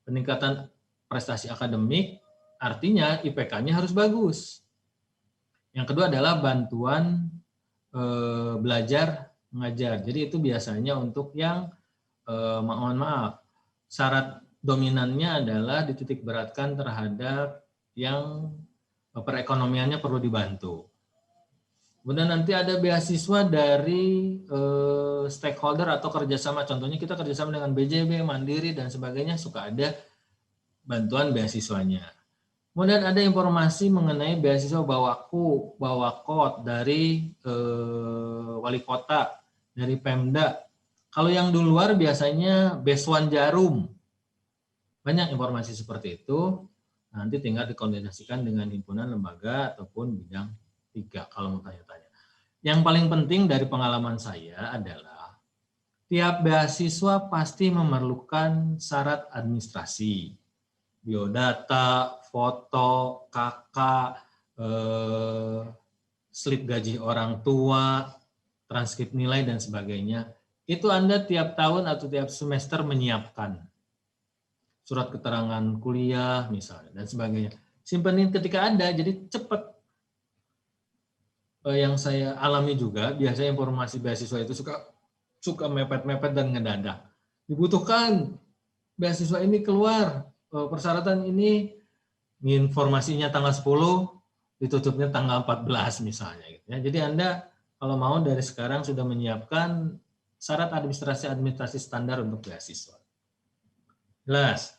Peningkatan prestasi akademik, artinya IPK-nya harus bagus. Yang kedua adalah bantuan belajar mengajar. Jadi itu biasanya untuk yang mohon maaf, syarat dominannya adalah dititik beratkan terhadap yang perekonomiannya perlu dibantu. Kemudian nanti ada beasiswa dari stakeholder atau kerjasama. Contohnya kita kerjasama dengan BJB, Mandiri, dan sebagainya, suka ada bantuan beasiswanya. Kemudian ada informasi mengenai beasiswa bawakot dari wali kota, dari Pemda. Kalau yang di luar biasanya Beswan Jarum. Banyak informasi seperti itu. Nanti tinggal dikoordinasikan dengan himpunan, lembaga, ataupun bidang 3 kalau mau tanya-tanya. Yang paling penting dari pengalaman saya adalah tiap beasiswa pasti memerlukan syarat administrasi. Biodata, foto, KK, slip gaji orang tua, transkrip nilai, dan sebagainya. Itu Anda tiap tahun atau tiap semester menyiapkan. Surat keterangan kuliah misalnya, dan sebagainya. Simpanin ketika ada, jadi cepat. Yang saya alami juga, biasanya informasi beasiswa itu suka suka mepet-mepet dan ngedadak. Dibutuhkan beasiswa ini keluar, persyaratan ini informasinya tanggal 10, ditutupnya tanggal 14 misalnya. Gitu ya. Jadi Anda kalau mau dari sekarang sudah menyiapkan syarat administrasi standar untuk beasiswa. Jelas?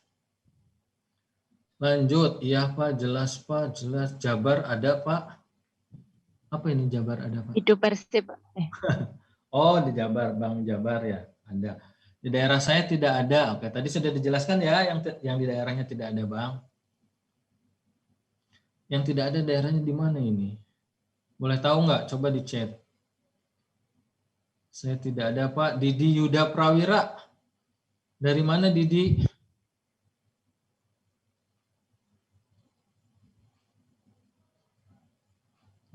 Lanjut, iya Pak, jelas Pak, jelas. Jabar ada Pak? Apa ini Jabar ada Pak? Itu Persib. Oh, di Jabar, Bang Jabar ya, ada. Di daerah saya tidak ada. Oke, tadi sudah dijelaskan ya, yang di daerahnya tidak ada Bang. Yang tidak ada daerahnya di mana ini? Boleh tahu nggak? Coba di chat. Saya tidak ada Pak. Didi Yuda Prawira. Dari mana Didi?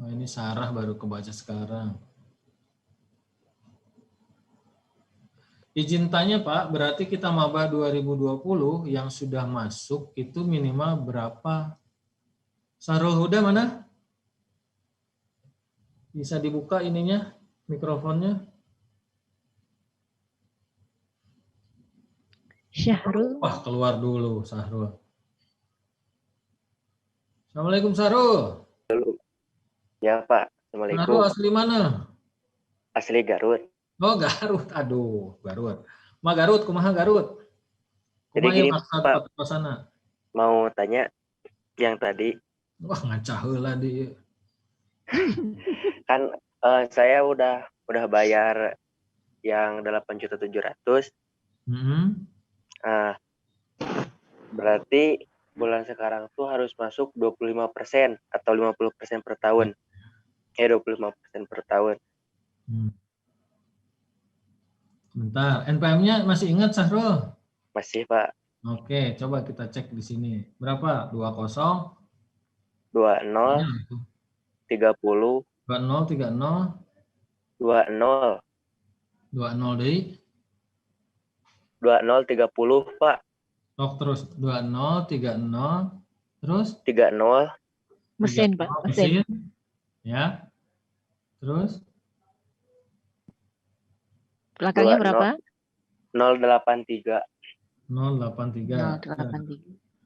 Oh, ini Sarah baru kebaca sekarang. Izin tanya Pak, berarti kita maba 2020 yang sudah masuk itu minimal berapa? Sarul Huda mana? Bisa dibuka ininya, mikrofonnya? Syahrul. Wah, keluar dulu Sahrul. Assalamualaikum Sahrul. Ya Pak, Assalamualaikum. Sahrul asli mana? Asli Garut. Oh Garut, aduh Garut. Ma Garut, kumaha Garut? Jadi gini Pak, sana. mau tanya yang tadi. Wah ngacah heula di. Kan saya udah bayar yang 8.700.000. Berarti bulan sekarang tuh harus masuk 25% atau 50% per tahun. 25% per tahun. Bentar, NPM-nya masih ingat Sahrul? Masih Pak. Oke, coba kita cek di sini. Berapa? 20? 20 30 20 30 20 20 deui 20 30 Pak. Tok terus 20 30 terus 30 Mesin Pak, mesin. Ya. Terus Belakangnya berapa? 083. 083. 083.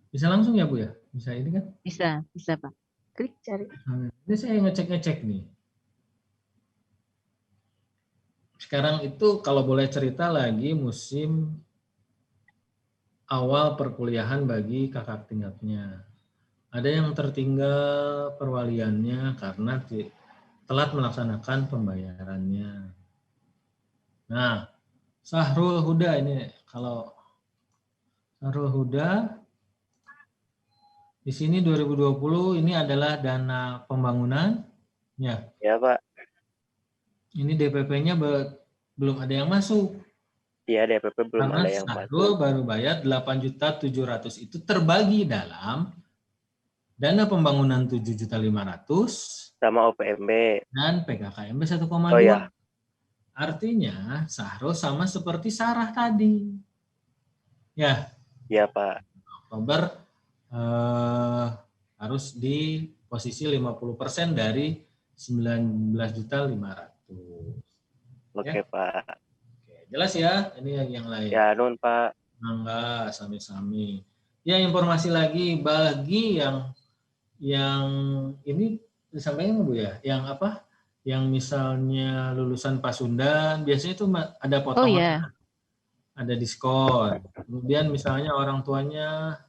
Bisa langsung ya Bu ya? Bisa ini kan? Bisa Pak. Klik cari. Ini saya ngecek nih. Sekarang itu kalau boleh cerita lagi musim awal perkuliahan bagi kakak tingkatnya. Ada yang tertinggal perwaliannya karena telat melaksanakan pembayarannya. Nah, Sahrul Huda ini, kalau Sahrul Huda di sini 2020 ini adalah dana pembangunannya. Ya Pak. Ini DPP-nya belum ada yang masuk. Iya, DPP belum Karena ada yang Sahrul masuk. baru bayar 8.700.000 itu terbagi dalam dana pembangunan 7.500.000 sama OPMB dan PKKMB 1,2. Oh ya. Artinya Sahrul sama seperti Sarah tadi. Ya. Iya Pak. Oktober harus di posisi 50% dari 19.500.000. Oke Pak. Oke, jelas ya? Ini yang lain. Ya nun Pak. Enggak, sami-sami. Ya, informasi lagi bagi yang ini disampaikan Bu ya, yang apa? Yang misalnya lulusan Pasundan, biasanya itu ada potongan. Oh iya. Ada diskon. Kemudian misalnya orang tuanya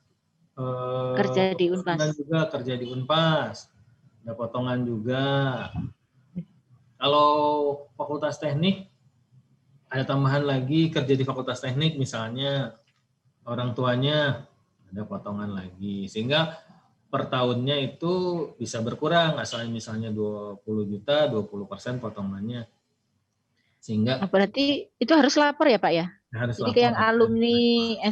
Kerja di Unpas. juga kerja di Unpas. Ada potongan juga. Kalau fakultas teknik ada tambahan lagi, kerja di fakultas teknik misalnya orang tuanya ada potongan lagi, sehingga per tahunnya itu bisa berkurang, asalnya misalnya 20 juta, 20% potongannya. Sehingga Berarti itu harus lapor ya Pak ya? harus Jadi lapor. kayak yang alumni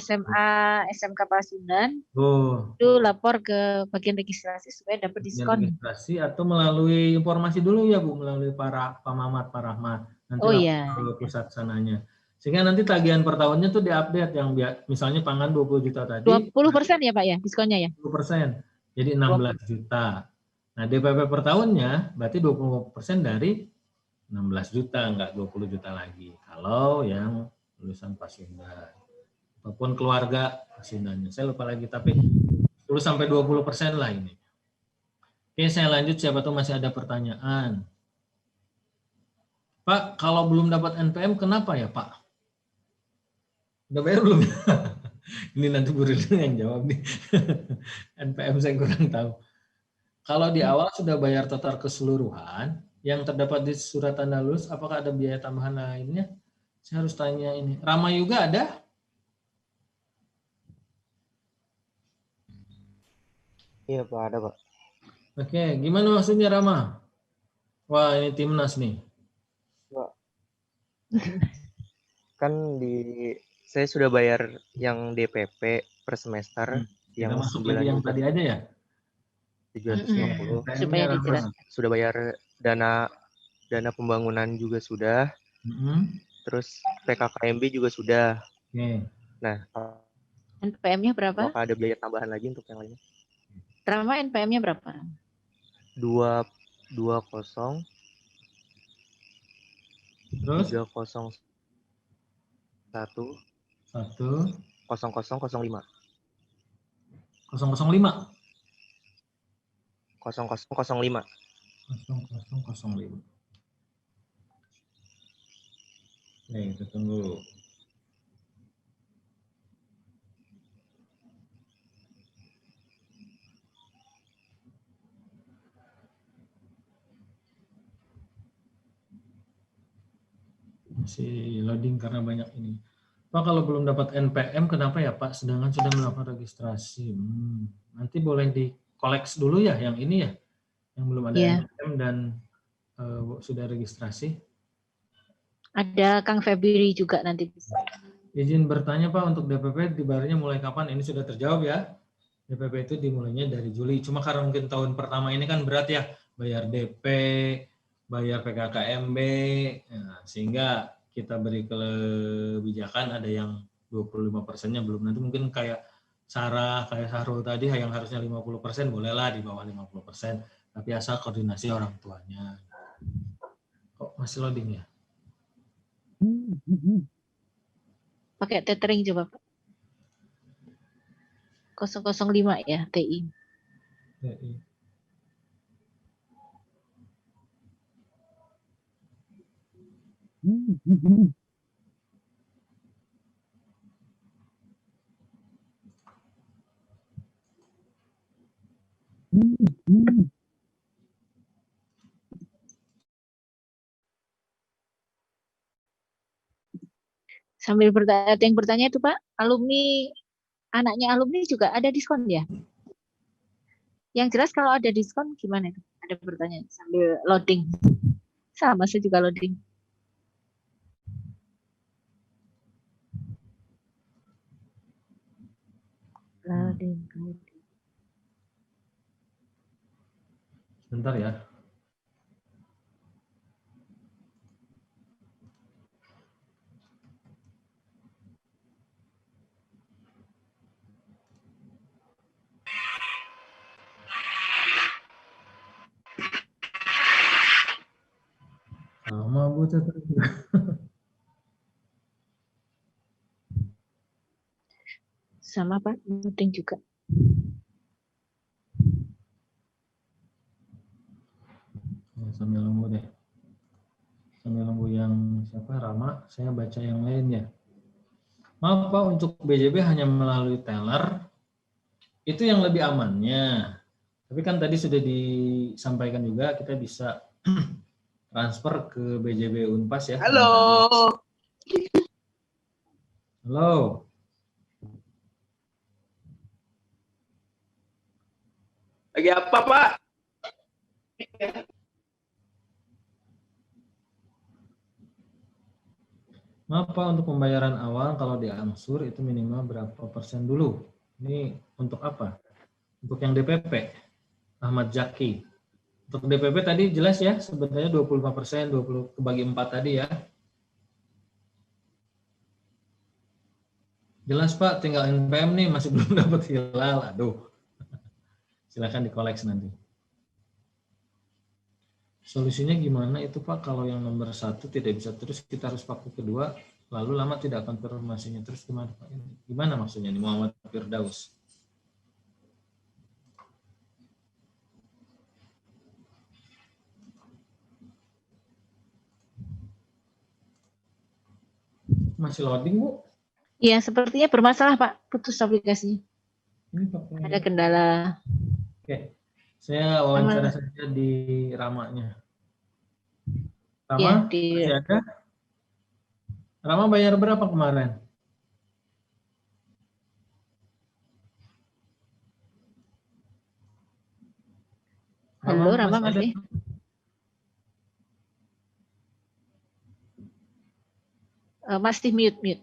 SMA, SMK Pasundan, Oh, itu lapor ke bagian registrasi supaya dapat diskon. registrasi atau melalui informasi dulu ya Bu, melalui para Pak Mamat, Pak Rahmat. Nanti Oh lapor iya. ke pusat sananya. Sehingga nanti tagihan per tahunnya tuh diupdate, yang misalnya pangan 20 juta tadi. 20% ya Pak ya diskonnya ya? 20%. Jadi 16 juta. Nah, DPP per tahunnya berarti 20% dari 16 juta, enggak 20 juta lagi. Kalau yang lulusan Pasundan. Apapun keluarga Pasundannya. Saya lupa lagi, tapi 10-20% lah ini. Oke, saya lanjut. Siapa tuh masih ada pertanyaan? Pak, kalau belum dapat NPM kenapa ya Pak? Udah bayar belum? Ini nanti Bu Ridwan yang jawab nih. NPM saya kurang tahu. Kalau di awal sudah bayar total keseluruhan, yang terdapat di surat tanda lulus, apakah ada biaya tambahan lainnya? Saya harus tanya ini. Rama juga ada? Iya Pak, ada Pak. Oke, gimana maksudnya Rama? Wah, ini timnas nih. Pak. Kan saya sudah bayar yang DPP per semester yang Kita masuk lagi yang tadi aja ya? 750. Supaya dijelas. Sudah bayar dana pembangunan juga sudah. Terus PKKMB juga sudah. Nah, NPM-nya berapa? apakah ada biaya tambahan lagi untuk yang lainnya? Rama NPM-nya berapa? 220 Terus 301 1 0005 005 0005. 0005. Oke, kita tunggu. Masih loading karena banyak ini. Pak, kalau belum dapat NPM, kenapa ya Pak? Sedangkan sudah melakukan registrasi. Nanti boleh di-koleks dulu ya, yang ini ya, yang belum ada NPM dan sudah registrasi. Ada Kang Febri juga nanti bisa. Izin bertanya Pak, untuk DPP dibayarnya mulai kapan? Ini sudah terjawab ya. DPP itu dimulainya dari Juli. Cuma karena mungkin tahun pertama ini kan berat ya, bayar DP, bayar PKKMB, nah, sehingga kita beri kebijakan ada yang 25%-nya belum. Nanti mungkin kayak Sarah, kayak Sahrul tadi yang harusnya 50%, bolehlah di bawah 50%. Tapi asal koordinasi orang tuanya. Kok masih loading ya? Pakai tethering coba Pak. 005 ya, TI. Sambil ada yang bertanya itu Pak, anaknya alumni juga ada diskon ya? Yang jelas kalau ada diskon gimana itu? Ada pertanyaan sambil loading. Sama, saya juga loading. Loading. Sebentar ya. Sama Bu tethering. Sama Pak, loading juga. Ya, sambil nunggu deh. Sambil nunggu yang siapa, Rama, saya baca yang lainnya. Maaf Pak, untuk BJB hanya melalui teller, itu yang lebih amannya. Tapi kan tadi sudah disampaikan juga, kita bisa transfer ke BJB Unpas ya. Halo. Halo. Lagi apa Pak? Maaf Pak, untuk pembayaran awal kalau diangsur itu minimal berapa persen dulu? Ini untuk apa? Untuk yang DPP, Ahmad Zaki. Untuk DPP tadi jelas ya, sebenarnya 25%, 20 kebagi 4 tadi ya. Jelas Pak, tinggal NPM nih, masih belum dapat hilal. Aduh. Silakan dikoleks nanti. Solusinya gimana itu Pak? Kalau yang nomor 1 tidak bisa terus, kita harus pakai kedua, lalu lama tidak konfirmasinya terus gimana Pak? Gimana maksudnya nih Muhammad Firdaus? Masih loading Bu? Iya, sepertinya bermasalah Pak, putus aplikasinya. Ini Pak. Ada kendala. Oke, saya wawancara saja di Ramanya. Rama, Iya, masih ada? Rama bayar berapa kemarin? Halo, Rama masih? Masih mute.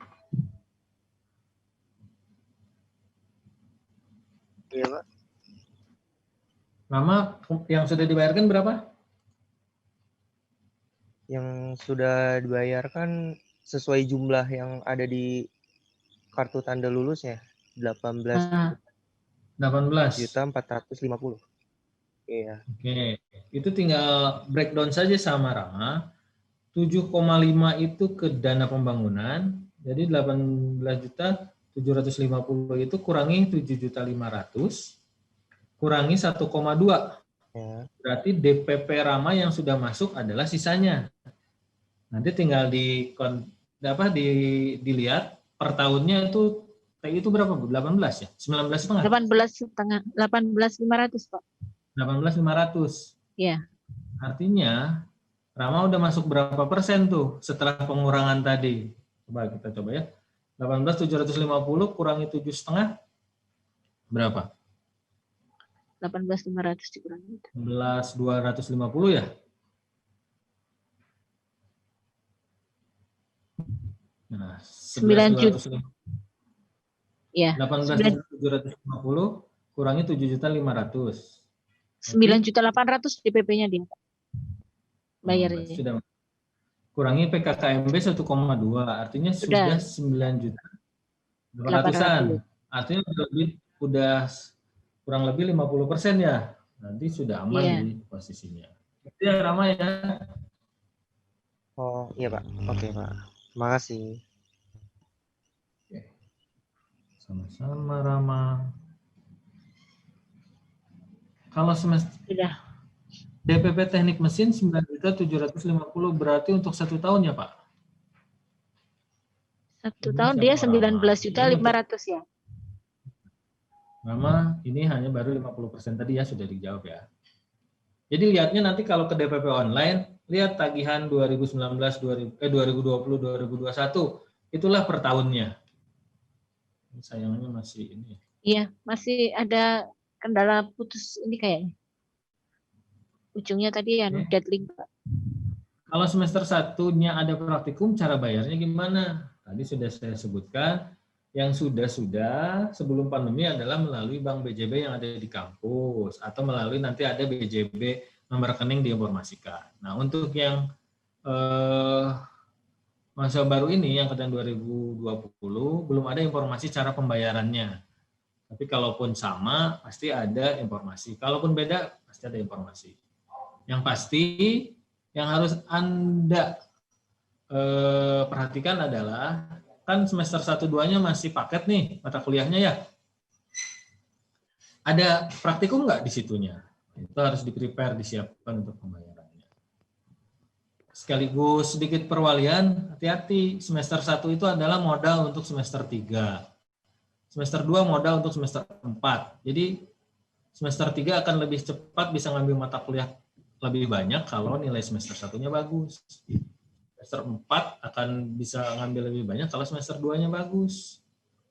Iya, Pak. Rama, yang sudah dibayarkan berapa? Yang sudah dibayarkan sesuai jumlah yang ada di kartu tanda lulusnya 18 juta 450. Iya. Oke, itu tinggal breakdown saja sama Rama. 7,5 itu ke dana pembangunan, jadi 18 juta 750 itu kurangi 7 juta 500, kurangi 1,2. Ya. Berarti DPP Rama yang sudah masuk adalah sisanya. Nanti tinggal dilihat per tahunnya itu berapa Bu? 18 ya? 19,5? 18.500 Pak. 18.500. Iya. Artinya Rama udah masuk berapa persen tuh setelah pengurangan tadi? Kita coba ya. 18.750 kurangi 7,5 berapa? 18.500 dikurangi. 11.250 ya? Nah, 9 juta. Ya. 18.750 kurangi 7.500. 9.800 DPP-nya dia. Bayarnya. Sudah. Kurangi PKKMB 1,2, artinya sudah 9 juta 800-an. Artinya udah kurang lebih 50% ya. Nanti sudah aman di posisinya. Itu ya Rama ya. Oh iya Pak. Oke Pak. Terima kasih. Sama-sama Rama. Kalau semester DPP teknik mesin 9.750 berarti untuk 1 tahun ya Pak? 1 tahun dia 19.500 ya. Mama, ini hanya baru 50% tadi ya sudah dijawab ya. Jadi lihatnya nanti kalau ke DPP online, lihat tagihan 2020, 2021, itulah per tahunnya. Sayangnya masih ini. Iya, masih ada kendala putus ini kayaknya. Ujungnya tadi ya deadlink Pak. Kalau semester 1-nya ada praktikum, cara bayarnya gimana? Tadi sudah saya sebutkan, yang sudah sebelum pandemi adalah melalui bank BJB yang ada di kampus, atau melalui nanti ada BJB nomor rekening diinformasikan. Nah untuk yang masa baru ini, yang angkatan 2020, belum ada informasi cara pembayarannya. Tapi kalaupun sama, pasti ada informasi. Kalaupun beda, pasti ada informasi. Yang pasti yang harus Anda perhatikan adalah kan semester 1-2-nya masih paket nih mata kuliahnya ya. Ada praktikum nggak di situnya? Itu harus di-prepare, disiapkan untuk pembayarannya. Sekaligus sedikit perwalian, hati-hati, semester 1 itu adalah modal untuk semester 3. Semester 2 modal untuk semester 4. Jadi semester 3 akan lebih cepat bisa ngambil mata kuliah lebih banyak kalau nilai semester 1-nya bagus. Semester 4 akan bisa ngambil lebih banyak kalau semester 2-nya bagus.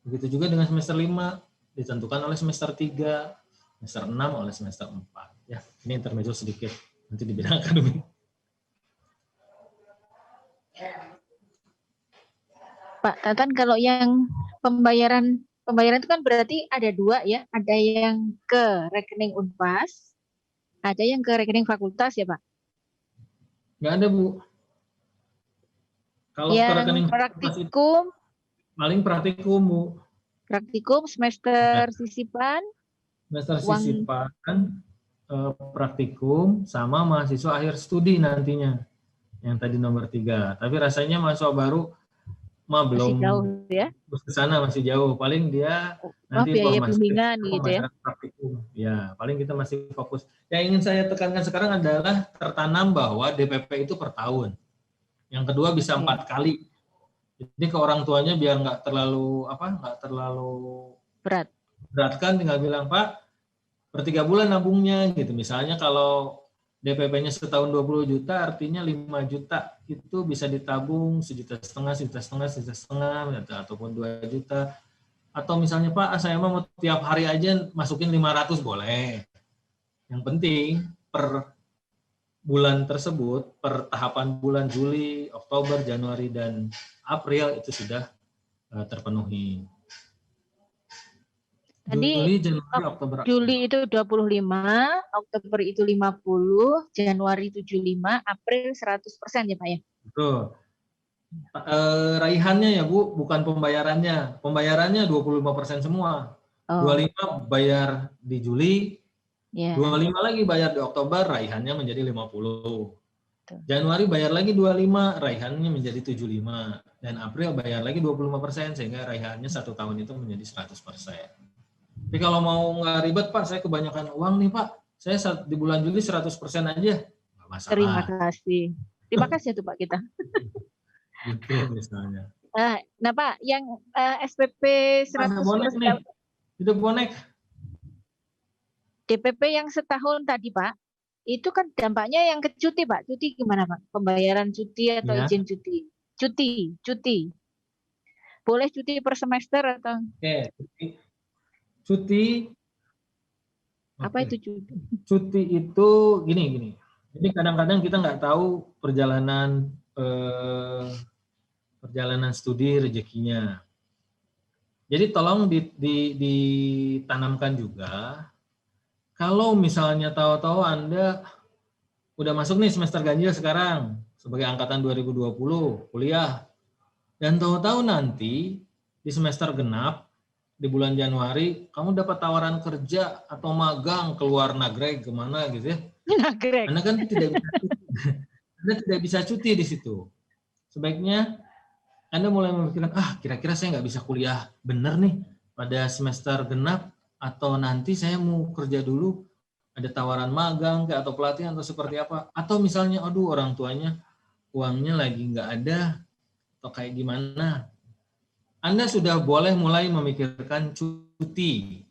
Begitu juga dengan semester 5, ditentukan oleh semester 3, semester 6 oleh semester 4. Ya, ini intermezzo sedikit, nanti di bidang akademik. Pak Tatan, kalau yang pembayaran itu kan berarti ada 2 ya, ada yang ke rekening Unpas, ada yang ke rekening fakultas ya Pak? Nggak ada Bu. Kalau yang ke rekening praktikum, paling praktikum Bu. Praktikum semester sisipan. Semester sisipan praktikum sama mahasiswa akhir studi nantinya. Yang tadi nomor 3. Tapi rasanya mahasiswa baru mah belum jauh ya. ke sana, masih jauh. Paling dia nanti biaya informasi bimbingan gitu ya. praktikum. Ya, paling kita masih fokus. Yang ingin saya tekankan sekarang adalah tertanam bahwa DPP itu per tahun. Yang kedua bisa 4 kali. Jadi ke orang tuanya biar nggak terlalu beratkan, tinggal bilang, Pak, per 3 bulan nabungnya gitu. Misalnya kalau DPP-nya setahun 20 juta, artinya 5 juta itu bisa ditabung 1,5 juta, 1,5 juta, ataupun 2 juta. Atau misalnya, Pak, saya mau tiap hari aja masukin 500 boleh. Yang penting per bulan tersebut, per tahapan bulan Juli, Oktober, Januari, dan April itu sudah terpenuhi. Tadi Juli itu 25, Oktober itu 50, Januari 75, April 100% ya Pak ya? Betul. Raihannya ya Bu, bukan pembayarannya. Pembayarannya 25% semua. 25 bayar di Juli, 25 lagi bayar di Oktober, raihannya menjadi 50. Januari bayar lagi 25, raihannya menjadi 75. Dan April bayar lagi 25%, sehingga raihannya 1 tahun itu menjadi 100%. Tapi kalau mau nggak ribet, Pak, saya kebanyakan uang nih, Pak. Saya di bulan Juli 100% aja. Nggak masalah. Terima kasih. Terima kasih tuh Pak kita. Gitu misalnya. Nah Pak, yang SPP 100%. Bonek nih. Itu bonek. DPP yang setahun tadi Pak, itu kan dampaknya yang ke cuti Pak. Cuti gimana Pak? Pembayaran cuti atau izin cuti? Cuti. Boleh cuti per semester atau? Oke, cuti. Apa itu cuti? Cuti itu gini. Jadi kadang-kadang kita nggak tahu perjalanan studi rezekinya. Jadi tolong ditanamkan juga. Kalau misalnya tahu-tahu Anda udah masuk nih semester ganjil sekarang sebagai angkatan 2020 kuliah, dan tahu-tahu nanti di semester genap di bulan Januari kamu dapat tawaran kerja atau magang ke luar negeri kemana gitu ya. Anda kan tidak bisa cuti di situ. Sebaiknya Anda mulai memikirkan, kira-kira saya nggak bisa kuliah bener nih pada semester genap, atau nanti saya mau kerja dulu, ada tawaran magang atau pelatihan atau seperti apa. Atau misalnya, orang tuanya uangnya lagi nggak ada, atau kayak gimana. Anda sudah boleh mulai memikirkan cuti.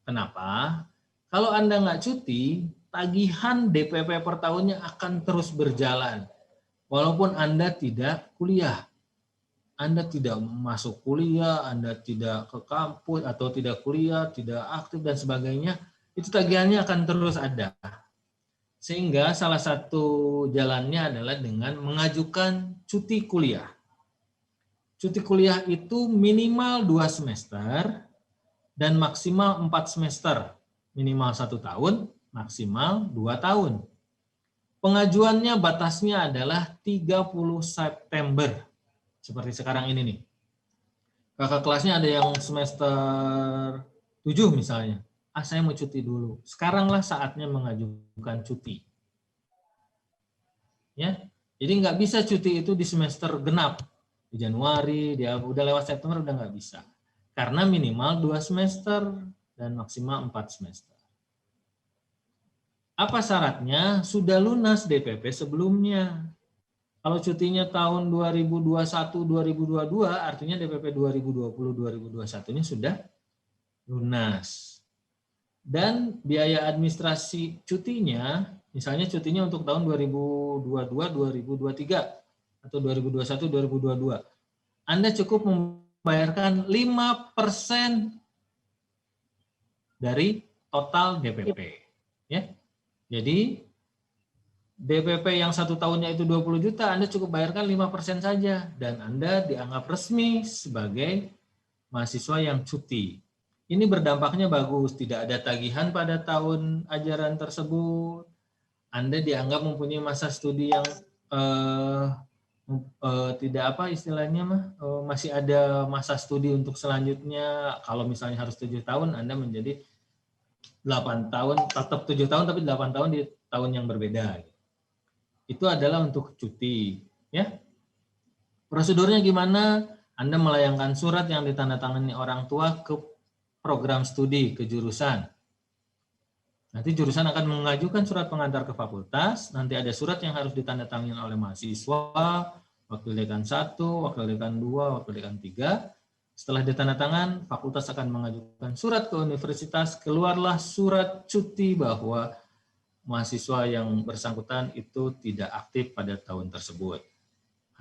Kenapa? Kalau Anda nggak cuti, tagihan DPP per tahunnya akan terus berjalan. Walaupun Anda tidak kuliah. Anda tidak masuk kuliah, Anda tidak ke kampus, atau tidak kuliah, tidak aktif, dan sebagainya, itu tagihannya akan terus ada. Sehingga salah satu jalannya adalah dengan mengajukan cuti kuliah. Cuti kuliah itu minimal 2 semester dan maksimal 4 semester. Minimal 1 tahun, maksimal 2 tahun. Pengajuannya batasnya adalah 30 September. Seperti sekarang ini nih. Kakak kelasnya ada yang semester 7 misalnya. Saya mau cuti dulu. Sekaranglah saatnya mengajukan cuti. Ya, jadi nggak bisa cuti itu di semester genap. Di Januari, dia udah lewat September udah nggak bisa. Karena minimal 2 semester dan maksimal 4 semester. Apa syaratnya? Sudah lunas DPP sebelumnya. Kalau cutinya tahun 2021-2022, artinya DPP 2020-2021 ini sudah lunas. Dan biaya administrasi cutinya, misalnya cutinya untuk tahun 2022-2023, atau 2021-2022, Anda cukup membayarkan 5% dari total DPP. Ya. Jadi DPP yang 1 tahunnya itu 20 juta, Anda cukup bayarkan 5% saja, dan Anda dianggap resmi sebagai mahasiswa yang cuti. Ini berdampaknya bagus, tidak ada tagihan pada tahun ajaran tersebut. Anda dianggap mempunyai masa studi yang tidak masih ada masa studi untuk selanjutnya. Kalau misalnya harus 7 tahun, Anda menjadi 8 tahun, tetap 7 tahun tapi 8 tahun di tahun yang berbeda. Itu adalah untuk cuti, ya. Prosedurnya gimana? Anda melayangkan surat yang ditandatangani orang tua ke program studi, ke jurusan. Nanti jurusan akan mengajukan surat pengantar ke fakultas, nanti ada surat yang harus ditandatangani oleh mahasiswa, wakil dekan 1, wakil dekan 2, wakil dekan 3. Setelah ditandatangan, fakultas akan mengajukan surat ke universitas, keluarlah surat cuti bahwa mahasiswa yang bersangkutan itu tidak aktif pada tahun tersebut.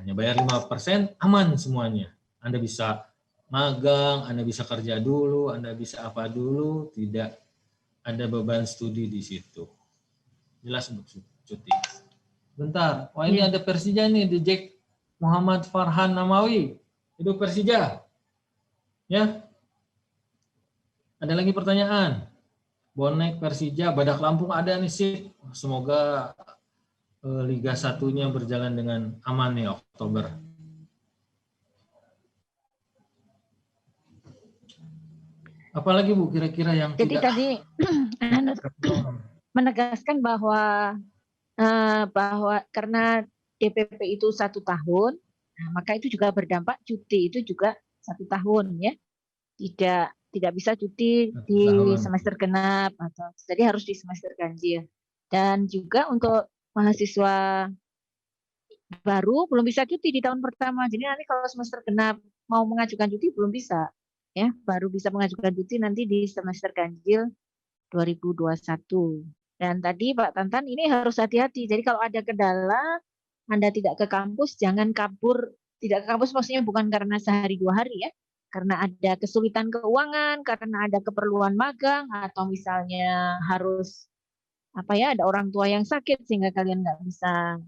Hanya bayar 5%, aman semuanya. Anda bisa magang, Anda bisa kerja dulu, Anda bisa apa dulu, tidak ada beban studi di situ. Jelas untuk cuti. Bentar, wah ini ada Persija nih, di Jack Muhammad Farhan Namawi. Itu Persija. Ya. Ada lagi pertanyaan? Bonek Persija, Badak Lampung ada nih sih. Semoga Liga 1-nya berjalan dengan aman nih Oktober. Apalagi Bu kira-kira yang Jadi tidak tadi menegaskan bahwa karena DPP itu 1 tahun, nah, maka itu juga berdampak cuti itu juga 1 tahun ya. Tidak bisa cuti di semester genap atau jadi harus di semester ganjil. Dan juga untuk mahasiswa baru belum bisa cuti di tahun pertama. Jadi nanti kalau semester genap mau mengajukan cuti belum bisa. Ya, baru bisa mengajukan cuti nanti di semester ganjil 2021. Dan tadi Pak Tantan ini harus hati-hati. Jadi kalau ada kendala, Anda tidak ke kampus, jangan kabur. Tidak ke kampus maksudnya bukan karena sehari 2 hari ya. Karena ada kesulitan keuangan, karena ada keperluan magang, atau misalnya harus ada orang tua yang sakit sehingga kalian nggak bisa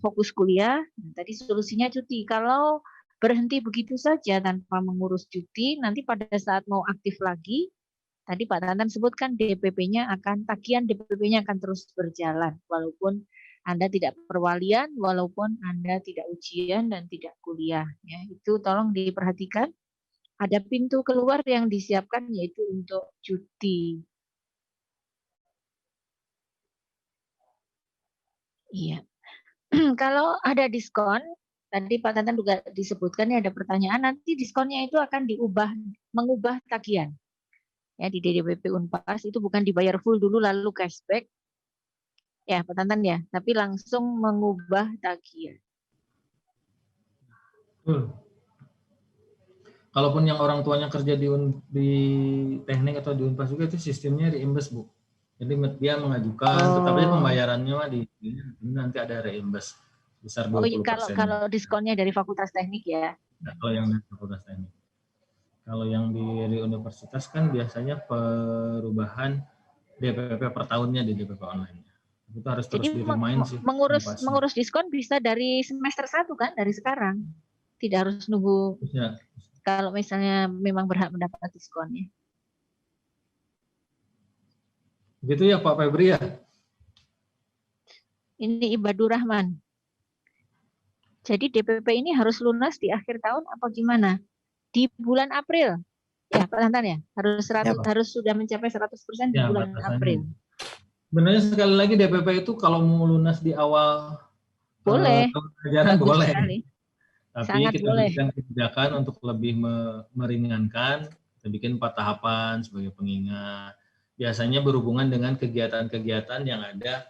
fokus kuliah. Nah, tadi solusinya cuti. Kalau berhenti begitu saja tanpa mengurus cuti, nanti pada saat mau aktif lagi, tadi Pak Tantan sebutkan tagihan DPP-nya akan terus berjalan, walaupun Anda tidak perwalian, walaupun Anda tidak ujian dan tidak kuliah. Ya, itu tolong diperhatikan. Ada pintu keluar yang disiapkan yaitu untuk cuti. Iya. Kalau ada diskon, tadi Pak Tantan juga disebutkan ya ada pertanyaan, nanti diskonnya itu akan mengubah tagihan. Ya, di DPP Unpas itu bukan dibayar full dulu lalu cashback. Ya, Pak Tantan ya, tapi langsung mengubah tagihan. Kalaupun yang orang tuanya kerja di teknik atau di Unpas juga itu sistemnya reimburse Bu. Jadi dia mengajukan, tetapi pembayarannya nanti ada reimburse besar 20%. Kalau diskonnya dari Fakultas Teknik ya. Nah, kalau yang dari Fakultas Teknik. Kalau yang di universitas kan biasanya perubahan DPP per tahunnya di DPP online. Itu harus terus di-remind sih. Mengurus diskon bisa dari semester 1 kan, dari sekarang. Tidak harus nunggu ya. Kalau misalnya memang berhak mendapat diskon ya. Gitu ya Pak Febri ya? Ini Ibadur Rahman. Jadi DPP ini harus lunas di akhir tahun apa gimana? Di bulan April. Ya, Pak Tantan ya? Harus sudah mencapai 100% di bulan April. Sebenarnya sekali lagi DPP itu kalau mau lunas di awal boleh. tahun ajaran boleh. Sekali. Tapi Sangat kita boleh. berikan kebijakan untuk lebih meringankan. Kita bikin 4 tahapan sebagai pengingat. Biasanya berhubungan dengan kegiatan-kegiatan yang ada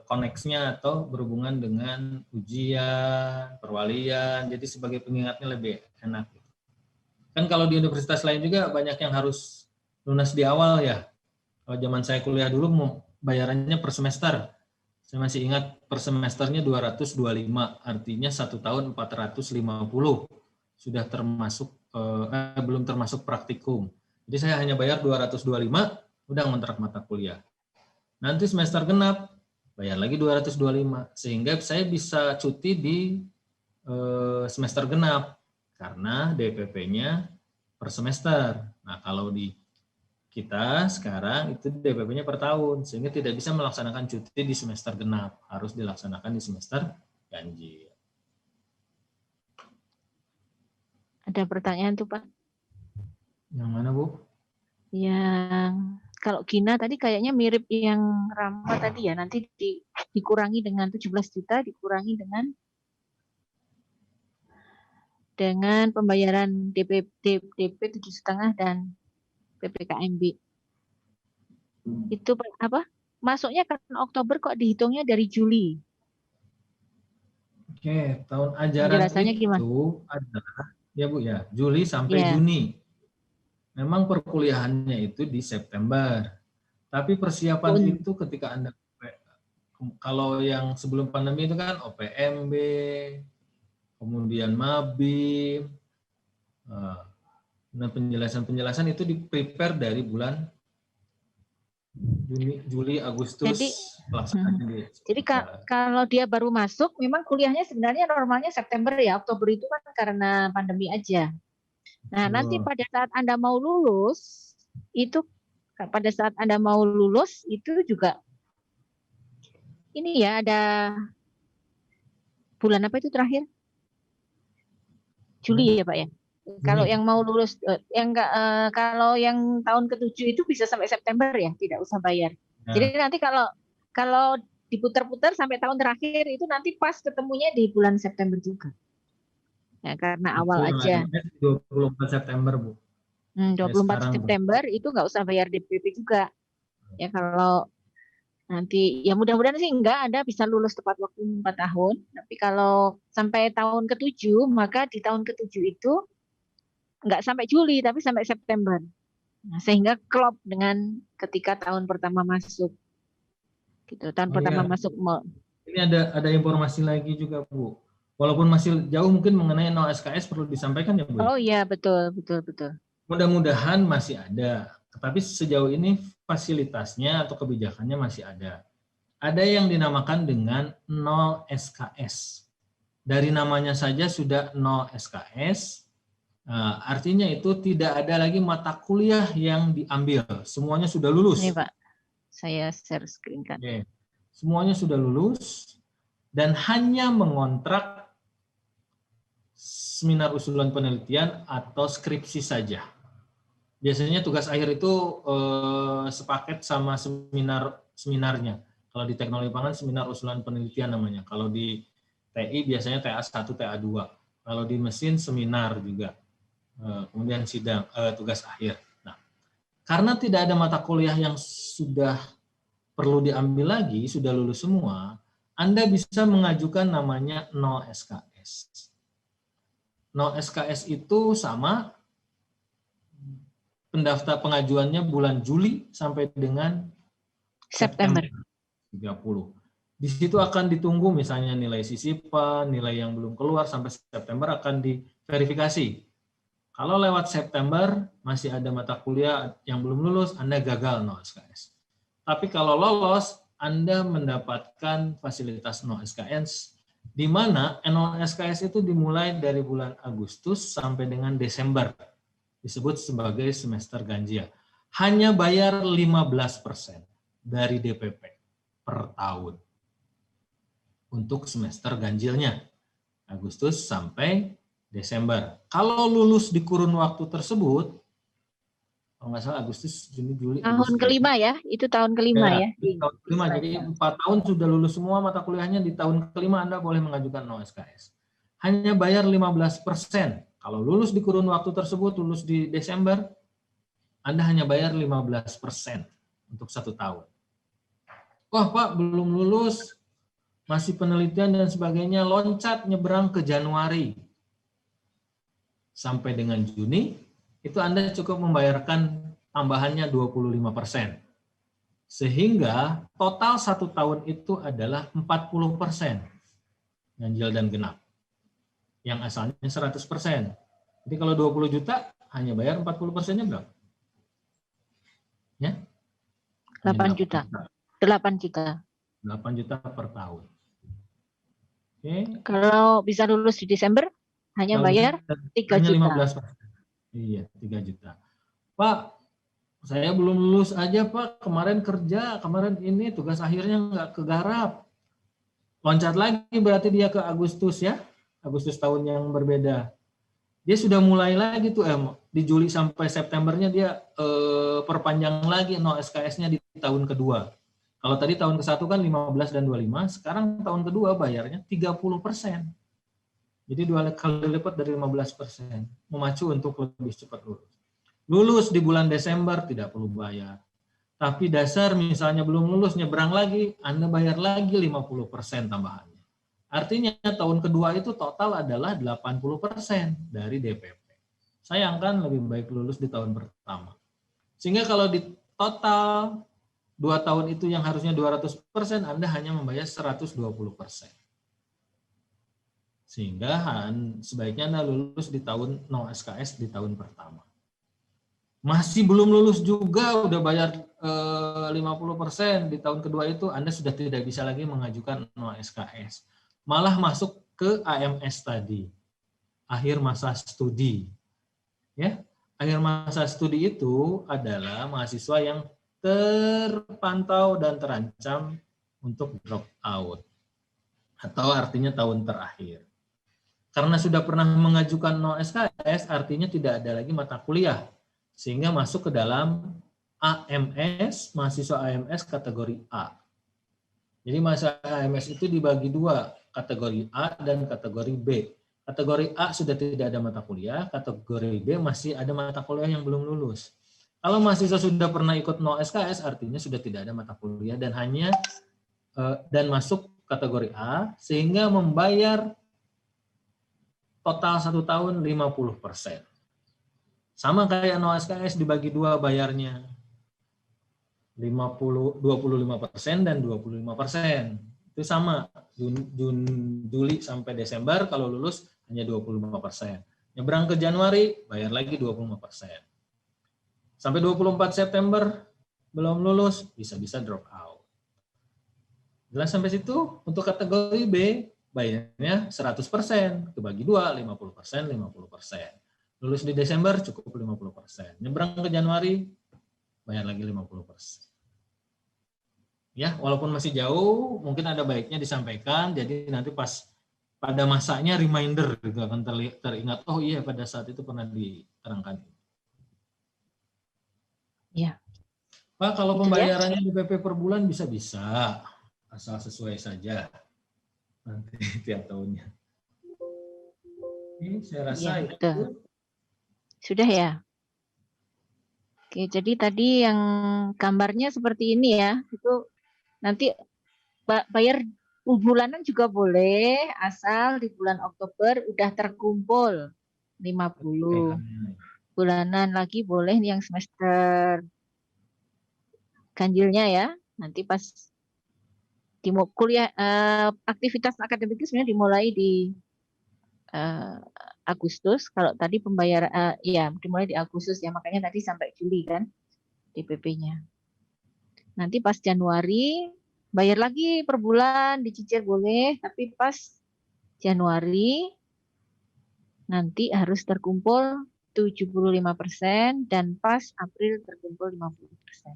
koneksnya atau berhubungan dengan ujian, perwalian, jadi sebagai pengingatnya lebih enak. Kan kalau di universitas lain juga banyak yang harus lunas di awal ya. Kalau zaman saya kuliah dulu bayarannya per semester. Saya masih ingat per semesternya 225, artinya 1 tahun 450. Sudah termasuk belum termasuk praktikum. Jadi saya hanya bayar 225, udah ngontrak mata kuliah. Nanti semester genap, bayar lagi 225. Sehingga saya bisa cuti di semester genap. Karena DPP-nya per semester. Nah, kalau di kita sekarang itu DPP-nya per tahun. Sehingga tidak bisa melaksanakan cuti di semester genap. Harus dilaksanakan di semester ganjil. Ada pertanyaan tuh Pak? Yang mana Bu? Yang kalau Gina tadi kayaknya mirip yang Rama tadi ya, nanti dikurangi dengan 17 juta, dikurangi dengan pembayaran DP 7,5 dan PPKMB. Itu apa? Masuknya kan Oktober kok dihitungnya dari Juli. Oke, tahun ajaran Penjelasannya itu gimana? adalah ya Bu ya, Juli sampai Iya. Juni. Memang perkuliahannya itu di September. Tapi persiapan itu ketika Anda, kalau yang sebelum pandemi itu kan OPMB, kemudian Mabim, nah penjelasan-penjelasan itu di-prepare dari bulan Juli, Agustus, pelaksanaannya. Jadi kalau dia baru masuk, memang kuliahnya sebenarnya normalnya September ya, Oktober itu kan karena pandemi aja. Nah, nanti pada saat Anda mau lulus, itu juga ini ya, ada bulan apa itu terakhir? Juli ya Pak ya? Kalau yang mau lulus, kalau yang tahun ke-7 itu bisa sampai September ya, tidak usah bayar. Jadi nanti kalau diputar-putar sampai tahun terakhir itu nanti pas ketemunya di bulan September juga. Ya, karena awal aja. 24 September Bu. 24 September itu nggak usah bayar DPP juga. Ya kalau nanti ya mudah-mudahan sih enggak, Anda bisa lulus tepat waktu 4 tahun. Tapi kalau sampai tahun ke-7, maka di tahun ke-7 itu enggak sampai Juli tapi sampai September. Nah, sehingga klop dengan ketika tahun pertama masuk. Gitu. Tahun pertama masuk. Ini ada informasi lagi juga Bu. Walaupun masih jauh mungkin mengenai no SKS perlu disampaikan ya Bu. Oh iya, betul. Mudah-mudahan masih ada. Tetapi sejauh ini fasilitasnya atau kebijakannya masih ada. Ada yang dinamakan dengan 0 SKS. Dari namanya saja sudah 0 SKS. Artinya itu tidak ada lagi mata kuliah yang diambil. Semuanya sudah lulus. Ini Pak, saya share screen kan. Oke. Semuanya sudah lulus dan hanya mengontrak seminar usulan penelitian atau skripsi saja. Biasanya tugas akhir itu sepaket sama seminarnya. Kalau di teknologi pangan seminar usulan penelitian namanya. Kalau di TI biasanya TA1, TA2. Kalau di mesin seminar juga. Kemudian sidang tugas akhir. Nah, karena tidak ada mata kuliah yang sudah perlu diambil lagi, sudah lulus semua, Anda bisa mengajukan namanya 0 SKS. 0 SKS itu sama pendaftar pengajuannya bulan Juli sampai dengan September 30. Di situ akan ditunggu misalnya nilai sisipan, nilai yang belum keluar sampai September akan diverifikasi. Kalau lewat September masih ada mata kuliah yang belum lulus, Anda gagal 0 SKS. Tapi kalau lolos, Anda mendapatkan fasilitas 0 SKS, di mana 0 SKS itu dimulai dari bulan Agustus sampai dengan Desember. Disebut sebagai semester ganjil. Hanya bayar 15% dari DPP per tahun. Untuk semester ganjilnya. Agustus sampai Desember. Kalau lulus di kurun waktu tersebut, kalau nggak salah Agustus, Juni, Juli. Tahun kelima ya, itu tahun kelima ya. Tahun kelima, jadi 4 tahun sudah lulus semua mata kuliahnya, di tahun kelima Anda boleh mengajukan 0 SKS. Hanya bayar 15%. Kalau lulus di kurun waktu tersebut, lulus di Desember, Anda hanya bayar 15% untuk 1 tahun. Wah Pak, belum lulus, masih penelitian dan sebagainya, loncat nyebrang ke Januari. Sampai dengan Juni, itu Anda cukup membayarkan tambahannya 25%. Sehingga total 1 tahun itu adalah 40% ganjil dan genap. Yang asalnya 100%. Jadi kalau 20 juta, hanya bayar 40%-nya berapa? Ya? 8 juta. 8 juta. 8 juta per tahun. Oke. Kalau bisa lulus di Desember, hanya bayar 3 juta. 15%. Iya, 3 juta. Pak, saya belum lulus aja Pak, kemarin kerja, kemarin ini tugas akhirnya nggak kegarap. Loncat lagi berarti dia ke Agustus ya, Agustus tahun yang berbeda. dia sudah mulai lagi tuh di Juli sampai Septembernya dia perpanjang lagi no SKS-nya di tahun kedua. Kalau tadi tahun ke-1 kan 15 dan 25, sekarang tahun kedua bayarnya 30%. Jadi 2 kali lipat dari 15%. Memacu untuk lebih cepat lulus. Lulus di bulan Desember tidak perlu bayar. Tapi dasar misalnya belum lulus, nyebrang lagi, Anda bayar lagi 50% tambahannya. Artinya tahun kedua itu total adalah 80% dari DPP. Sayangkan lebih baik lulus di tahun pertama. Sehingga kalau di total 2 tahun itu yang harusnya 200%, Anda hanya membayar 120%. Sehingga sebaiknya Anda lulus di tahun no SKS di tahun pertama. Masih belum lulus juga udah bayar 50% di tahun kedua itu, Anda sudah tidak bisa lagi mengajukan no SKS. Malah masuk ke AMS tadi, akhir masa studi. Ya, akhir masa studi itu adalah mahasiswa yang terpantau dan terancam untuk drop out, atau artinya tahun terakhir. Karena sudah pernah mengajukan no SKS, artinya tidak ada lagi mata kuliah, sehingga masuk ke dalam AMS, mahasiswa AMS kategori A. Jadi mahasiswa AMS itu dibagi 2, kategori A dan kategori B. Kategori A sudah tidak ada mata kuliah, kategori B masih ada mata kuliah yang belum lulus. Kalau mahasiswa sudah pernah ikut no SKS, artinya sudah tidak ada mata kuliah dan hanya masuk kategori A, sehingga membayar total 1 tahun 50%. Sama kayak no SKS dibagi 2 bayarnya. 25% dan 25%. Itu sama, Juli sampai Desember kalau lulus hanya 25%. Nyebrang ke Januari bayar lagi 25%. Sampai 24 September belum lulus, bisa-bisa drop out. Jelas sampai situ? Untuk kategori B bayarnya 100%, kebagi 2, 50%, 50%. Lulus di Desember cukup 50%. Nyebrang ke Januari bayar lagi 50%. Ya, walaupun masih jauh, mungkin ada baiknya disampaikan, jadi nanti pas pada masanya reminder juga akan teringat, oh iya pada saat itu pernah diterangkan. Ya. Pak, kalau Itu pembayarannya DPP per bulan bisa-bisa, asal sesuai saja nanti tiap tahunnya. Ini saya rasa ya, betul. Sudah ya? Oke, jadi tadi yang gambarnya seperti ini ya, itu nanti bayar bulanan juga boleh, asal di bulan Oktober udah terkumpul 50. Bulanan lagi boleh yang semester ganjilnya ya. Nanti pas di kuliah aktivitas akademik sebenarnya dimulai di Agustus. Kalau tadi pembayaran ya dimulai di Agustus ya, makanya tadi sampai Juli kan DPP-nya. Nanti pas Januari bayar lagi per bulan, dicicil boleh, tapi pas Januari nanti harus terkumpul 75% dan pas April terkumpul 50%.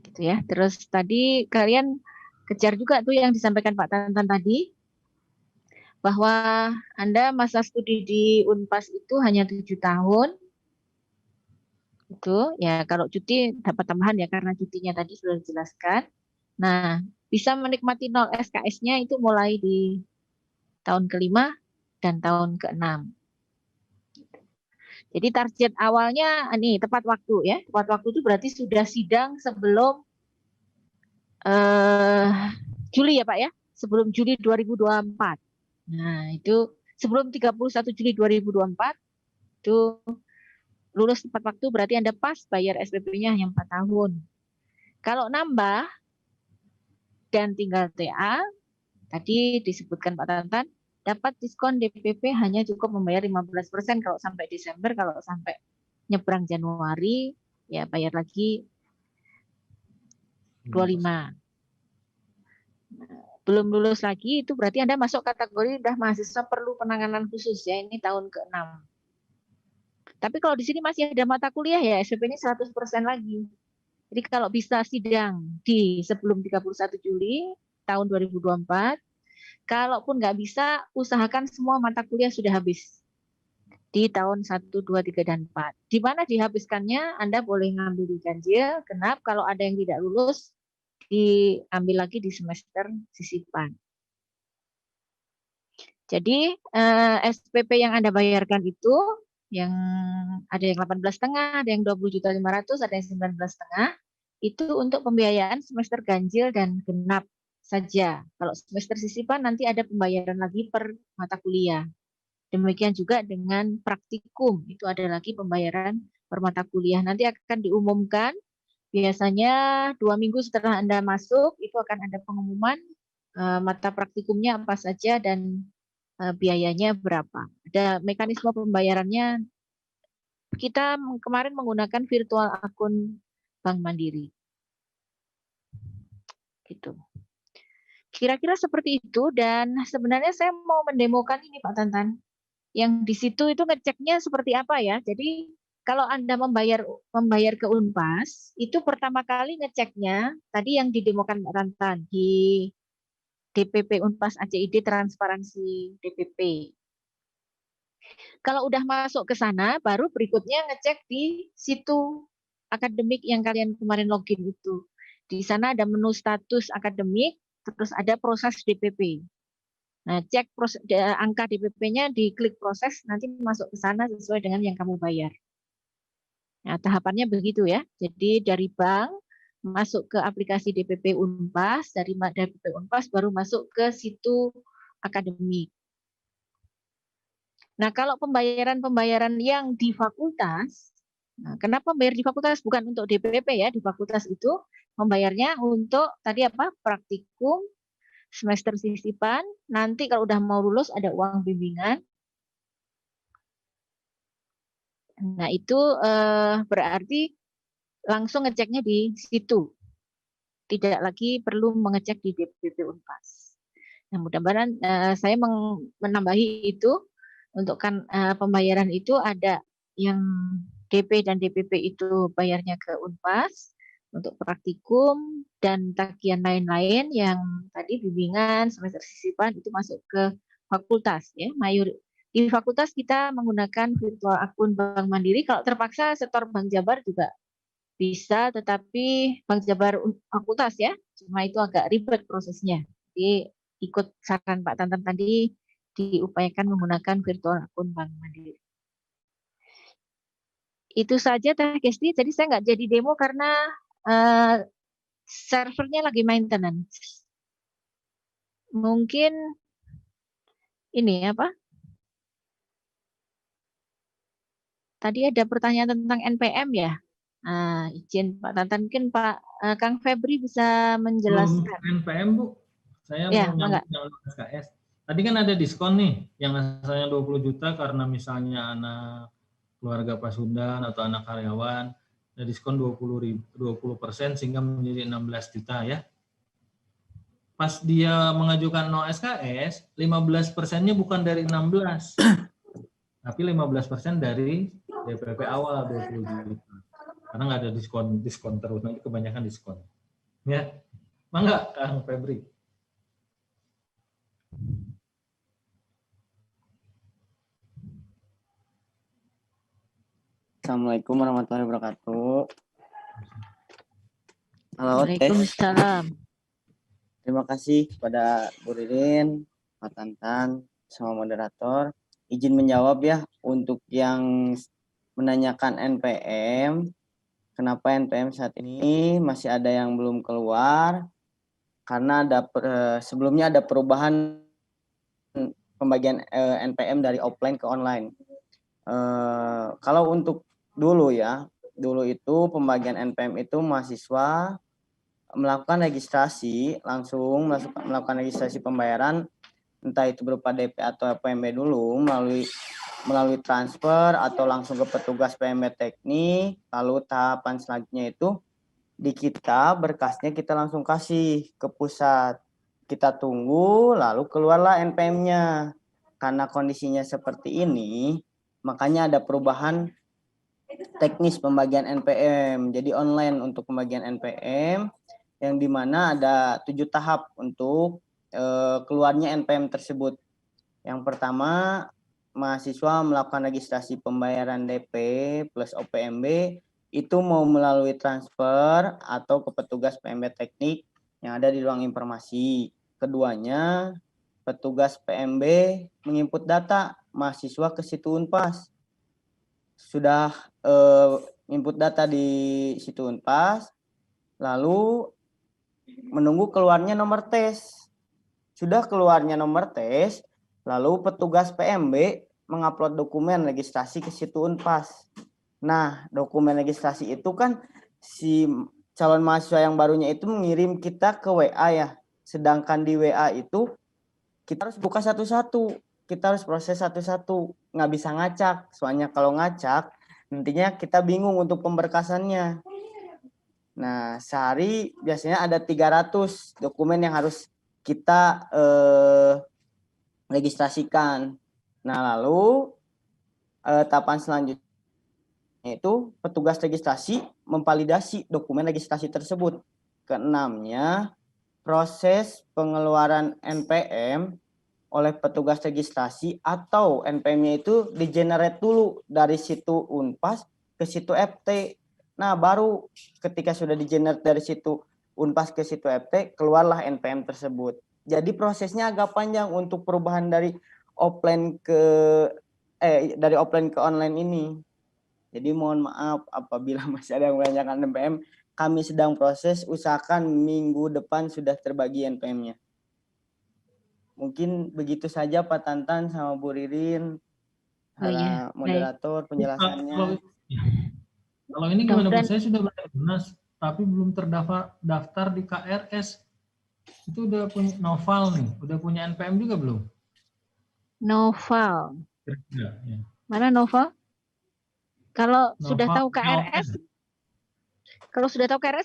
Gitu ya. Terus tadi kalian kejar juga tuh yang disampaikan Pak Tantan tadi, bahwa Anda masa studi di Unpas itu hanya 7 tahun. Itu ya, kalau cuti dapat tambahan ya karena cutinya tadi sudah dijelaskan. Nah, bisa menikmati 0 SKS-nya itu mulai di tahun ke-5 dan tahun ke-6. Jadi target awalnya nih tepat waktu ya. Tepat waktu itu berarti sudah sidang sebelum Juli ya Pak ya, sebelum Juli 2024. Nah, itu sebelum 31 Juli 2024 itu lulus tepat waktu, berarti Anda pas bayar SPP-nya hanya 4 tahun. Kalau nambah dan tinggal TA, tadi disebutkan Pak Tantan, dapat diskon DPP hanya cukup membayar 15% kalau sampai Desember, kalau sampai nyebrang Januari, ya bayar lagi 25. Belum lulus lagi, itu berarti Anda masuk kategori udah mahasiswa perlu penanganan khusus ya, ini tahun ke-6. Tapi kalau di sini masih ada mata kuliah ya, SPP-nya 100% lagi. Jadi kalau bisa sidang di sebelum 31 Juli tahun 2024, kalaupun nggak bisa, usahakan semua mata kuliah sudah habis. di tahun 1, 2, 3, dan 4. Di mana dihabiskannya Anda boleh ngambil di ganjil, genap. Kalau ada yang tidak lulus, diambil lagi di semester sisipan. Jadi SPP yang Anda bayarkan itu, yang ada yang 18,5, ada yang 20.500.000, ada yang 19,5, itu untuk pembiayaan semester ganjil dan genap saja. Kalau semester sisipan nanti ada pembayaran lagi per mata kuliah. Demikian juga dengan praktikum, itu ada lagi pembayaran per mata kuliah. Nanti akan diumumkan, biasanya 2 minggu setelah Anda masuk, itu akan ada pengumuman mata praktikumnya apa saja dan biayanya berapa. Ada mekanisme pembayarannya, kita kemarin menggunakan virtual akun Bank Mandiri. Gitu. Kira-kira seperti itu, dan sebenarnya saya mau mendemokan ini Pak Tantan. Yang di situ itu ngeceknya seperti apa ya. Jadi kalau Anda membayar ke Unpas, itu pertama kali ngeceknya tadi yang didemokan Mbak Tantan di DPP Unpas ACID transparansi DPP. Kalau udah masuk ke sana, baru berikutnya ngecek di situ akademik yang kalian kemarin login itu. Di sana ada menu status akademik, terus ada proses DPP. Nah, cek angka DPP-nya, diklik proses, nanti masuk ke sana sesuai dengan yang kamu bayar. Nah, tahapannya begitu ya. Jadi dari bank masuk ke aplikasi DPP Unpas, dari DPP Unpas baru masuk ke situ akademik. Nah, kalau pembayaran yang di fakultas, nah, kenapa bayar di fakultas? Bukan untuk DPP ya, di fakultas itu membayarnya untuk tadi apa? Praktikum, semester sisipan, nanti kalau udah mau lulus ada uang bimbingan. Nah, itu berarti langsung ngeceknya di situ. Tidak lagi perlu mengecek di DPP Unpas. Nah, mudah-mudahan saya menambahi itu, untuk pembayaran itu ada yang DP dan DPP itu bayarnya ke Unpas, untuk praktikum dan tagihan lain-lain yang tadi bimbingan, semester sisipan itu masuk ke fakultas ya. Di fakultas kita menggunakan virtual akun Bank Mandiri. Kalau terpaksa setor Bank Jabar juga bisa, tetapi Bank Jabar fakultas ya. Cuma itu agak ribet prosesnya. Jadi ikut saran Pak Tantan tadi, diupayakan menggunakan virtual akun Bank Mandiri. Itu saja Teh Kesti. Jadi saya nggak jadi demo karena servernya lagi maintenance. Mungkin ini apa? Tadi ada pertanyaan tentang NPM ya. Nah, izin Pak Tantan, mungkin Pak Kang Febri bisa menjelaskan. NPM Bu, saya Ya, mau nyambung SKS. Tadi kan ada diskon nih, yang asalnya 20 juta karena misalnya anak keluarga Pasundan atau anak karyawan, ada diskon 20% sehingga menjadi 16 juta ya. Pas dia mengajukan no SKS, 15%-nya bukan dari 16, tapi 15% dari DPP awal 20 juta. Karena nggak ada diskon terus, nanti kebanyakan diskon. Ya, mangga Kang Febri. Assalamualaikum warahmatullahi wabarakatuh. Halo, Waalaikumsalam. Terima kasih kepada Bu Ririn, Pak Tantan, sama moderator. Izin menjawab ya, untuk yang menanyakan NPM, kenapa NPM saat ini masih ada yang belum keluar, karena sebelumnya ada perubahan pembagian NPM dari offline ke online. Kalau untuk dulu itu pembagian NPM itu mahasiswa melakukan registrasi, langsung melakukan registrasi pembayaran, entah itu berupa DP atau PMB dulu, melalui transfer atau langsung ke petugas PMB teknik. Lalu tahapan selanjutnya itu di kita berkasnya kita langsung kasih ke pusat. Kita tunggu, lalu keluarlah NPM-nya. Karena kondisinya seperti ini, makanya ada perubahan teknis pembagian NPM. Jadi online untuk pembagian NPM, yang dimana ada 7 tahap untuk keluarnya NPM tersebut. Yang pertama, mahasiswa melakukan registrasi pembayaran DP plus OPMB itu mau melalui transfer atau ke petugas PMB teknik yang ada di ruang informasi. Keduanya, petugas PMB menginput data mahasiswa ke situ Unpas. Sudah input data di situ Unpas, lalu menunggu keluarnya nomor tes. Sudah keluarnya nomor tes, lalu petugas PMB mengupload dokumen registrasi ke situ Unpas. Nah, dokumen registrasi itu kan si calon mahasiswa yang barunya itu mengirim kita ke WA ya. Sedangkan di WA itu kita harus buka satu-satu. Kita harus proses satu-satu. Nggak bisa ngacak. Soalnya kalau ngacak, nantinya kita bingung untuk pemberkasannya. Nah, sehari biasanya ada 300 dokumen yang harus kita registrasikan. Nah, lalu tahapan selanjutnya itu petugas registrasi memvalidasi dokumen registrasi tersebut. Keenamnya, proses pengeluaran NPM oleh petugas registrasi atau NPM-nya itu di-generate dulu dari situ Unpas ke situ FT. Nah, baru ketika sudah di-generate dari situ Unpas ke situ FT, keluarlah NPM tersebut. Jadi prosesnya agak panjang untuk perubahan dari offline ke online ini. Jadi mohon maaf apabila masih ada yang menanyakan NPM, kami sedang proses, usahakan minggu depan sudah terbagi NPM-nya. Mungkin begitu saja Pak Tantan sama Bu Ririn, para moderator penjelasannya. Kalau ini gimana Bu? Saya sudah bertugas, tapi belum terdaftar di KRS. Itu udah punya Noval nih, udah punya NPM juga belum? Noval. Ya. Mana Noval? Kalau sudah tahu KRS,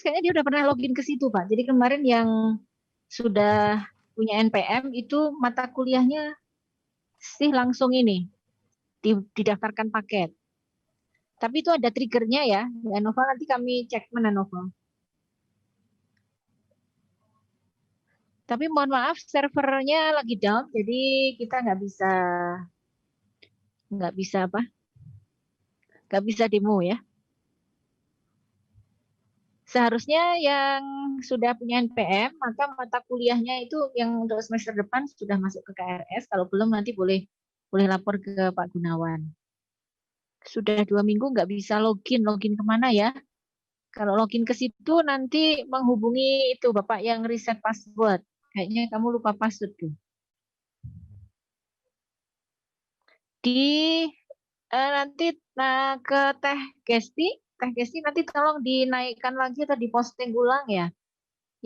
kayaknya dia udah pernah login ke situ, Pak. Jadi kemarin yang sudah punya NPM itu mata kuliahnya sih langsung ini didaftarkan paket. Tapi itu ada triggernya ya. Ya Noval, nanti kami cek mana Noval. Tapi mohon maaf servernya lagi down, jadi kita nggak bisa demo ya. Seharusnya yang sudah punya NPM, maka mata kuliahnya itu yang untuk semester depan sudah masuk ke KRS. Kalau belum nanti boleh lapor ke Pak Gunawan. Sudah 2 minggu nggak bisa login kemana ya? Kalau login ke situ nanti menghubungi itu Bapak yang reset password. Kayaknya kamu lupa password tuh. Nanti ke Teh Gesti nanti tolong dinaikkan lagi atau diposting ulang ya.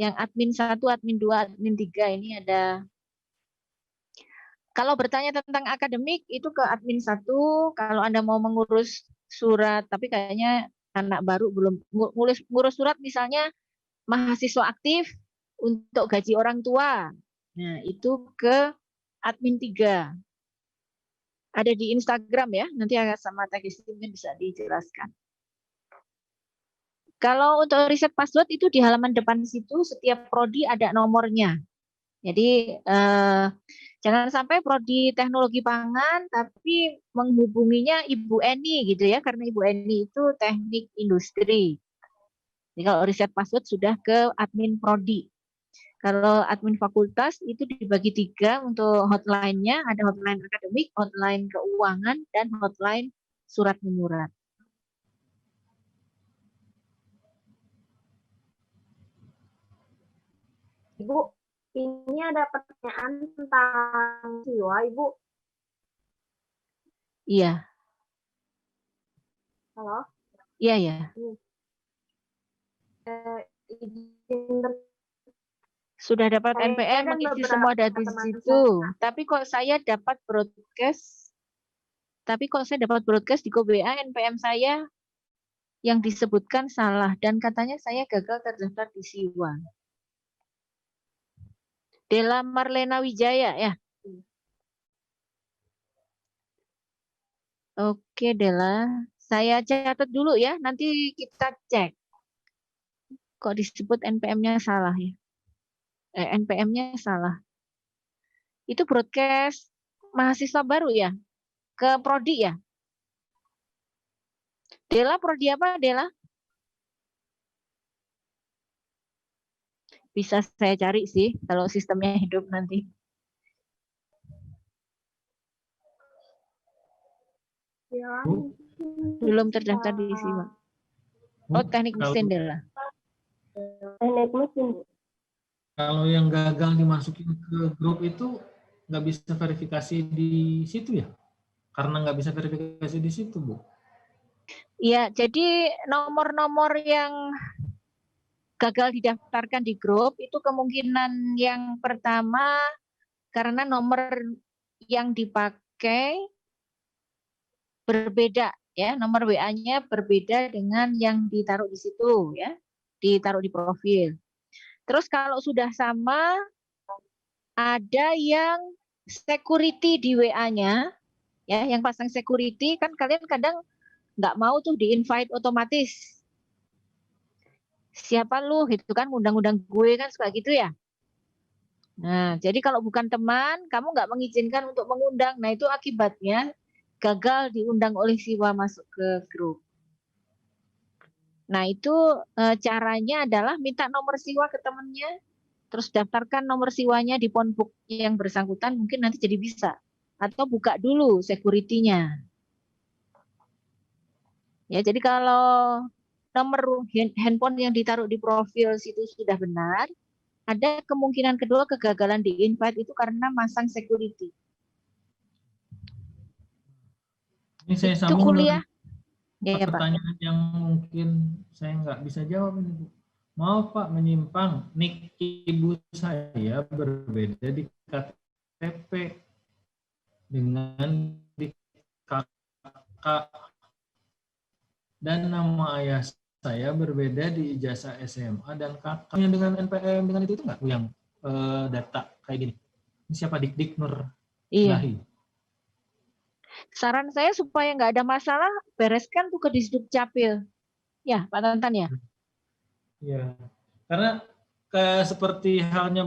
Yang admin 1, admin 2, admin 3 ini ada. Kalau bertanya tentang akademik itu ke admin 1, kalau Anda mau mengurus surat, tapi kayaknya anak baru belum ngurus surat misalnya mahasiswa aktif untuk gaji orang tua. Nah, itu ke admin 3. Ada di Instagram ya, nanti sama Teh Gesti mungkin bisa dijelaskan. Kalau untuk riset password itu di halaman depan situ setiap prodi ada nomornya. Jadi jangan sampai prodi teknologi pangan tapi menghubunginya Ibu Eni gitu ya, karena Ibu Eni itu teknik industri. Jadi kalau riset password sudah ke admin prodi. Kalau admin fakultas itu dibagi 3 untuk hotline-nya, ada hotline akademik, hotline keuangan, dan hotline surat menyurat. Ibu, ini ada pertanyaan tentang siswa, Ibu. Iya. Halo? Iya, ya. Sudah dapat NPM, mengisi semua data di situ. Tapi kok saya dapat broadcast di KBA NPM saya yang disebutkan salah dan katanya saya gagal terdaftar di Siwa. Dela Marlena Wijaya ya. Oke Dela, saya catat dulu ya, nanti kita cek. Kok disebut NPM-nya salah ya? NPM-nya salah. Itu broadcast mahasiswa baru ya? ke prodi ya? Dela, prodi apa Dela? Bisa saya cari sih kalau sistemnya hidup nanti. Ya, Belum terdaftar di sini. Oh, teknik mesin Dela. teknik mesin. Kalau yang gagal dimasukin ke grup itu nggak bisa verifikasi di situ ya? Karena nggak bisa verifikasi di situ, Bu. Iya, jadi nomor-nomor yang gagal didaftarkan di grup itu kemungkinan yang pertama karena nomor yang dipakai berbeda ya, nomor WA-nya berbeda dengan yang ditaruh di situ ya, ditaruh di profil. Terus kalau sudah sama ada yang security di WA-nya ya, yang pasang security kan kalian kadang nggak mau tuh di-invite otomatis. Siapa lu gitu kan, undang-undang gue kan suka gitu ya. Nah, jadi kalau bukan teman, kamu nggak mengizinkan untuk mengundang. Nah, itu akibatnya gagal diundang oleh siswa masuk ke grup. Nah, itu caranya adalah minta nomor siswa ke temannya, terus daftarkan nomor siswanya di phonebook yang bersangkutan, mungkin nanti jadi bisa. Atau buka dulu security-nya. Ya, jadi kalau nomor handphone yang ditaruh di profil situ sudah benar, ada kemungkinan kedua kegagalan di invite itu karena masang security. Ini saya Itu sambung kuliah. dengan Ya, pertanyaan Pak. yang mungkin saya nggak bisa jawab ini, Bu. Maaf Pak, menyimpang, nik ibu saya berbeda di KTP dengan di kakak, dan nama ayah saya berbeda di ijazah SMA dan kakaknya dengan NPM dengan itu nggak yang data kayak gini. Ini siapa, Dik Nur Ilahi? Iya. Saran saya supaya nggak ada masalah, bereskan tuh ke Disduk Capil. Ya, Pak Tantan ya. Iya, karena seperti halnya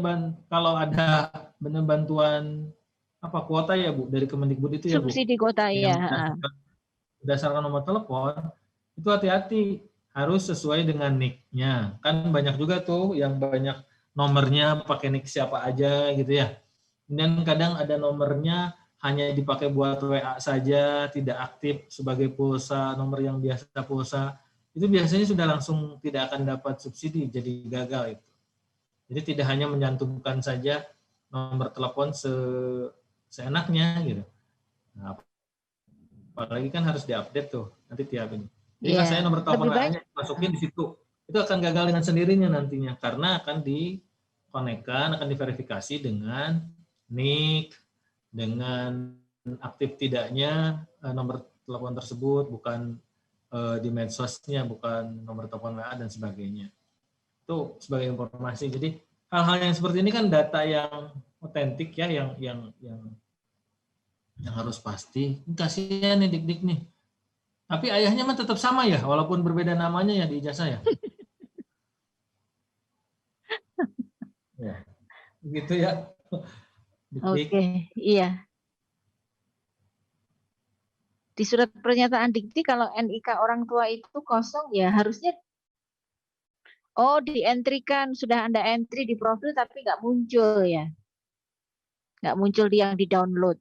kalau ada bantuan apa kuota ya Bu dari Kemendikbud itu ya Bu, Subsidi kuota yang ya. berdasarkan nomor telepon, itu hati-hati harus sesuai dengan NIK-nya. Kan banyak juga tuh yang banyak nomornya pakai NIK siapa aja gitu ya. Dan kadang ada nomornya hanya dipakai buat WA saja, tidak aktif sebagai pulsa, nomor yang biasa pulsa. Itu biasanya sudah langsung tidak akan dapat subsidi, jadi gagal itu. Jadi tidak hanya menyantumkan saja nomor telepon seenaknya gitu. Nah, apalagi kan harus diupdate tuh nanti tiap ini. Jadi saya nomor telepon WA-nya masukin di situ. Itu akan gagal dengan sendirinya nantinya karena akan dikonekkan, akan diverifikasi dengan NIK, dengan aktif tidaknya nomor telepon tersebut, bukan di medsosnya, bukan nomor telepon WA dan sebagainya. Itu sebagai informasi. Jadi hal-hal yang seperti ini kan data yang otentik ya, yang harus pasti. Kasihan nih Dik nih. Tapi ayahnya mah tetap sama ya, walaupun berbeda namanya ya di ijazah ya. Ya, begitu ya. Oke, iya. Di surat pernyataan dikti kalau NIK orang tua itu kosong ya harusnya di-entry-kan, sudah Anda entry di profil tapi nggak muncul ya. Nggak muncul yang di-download.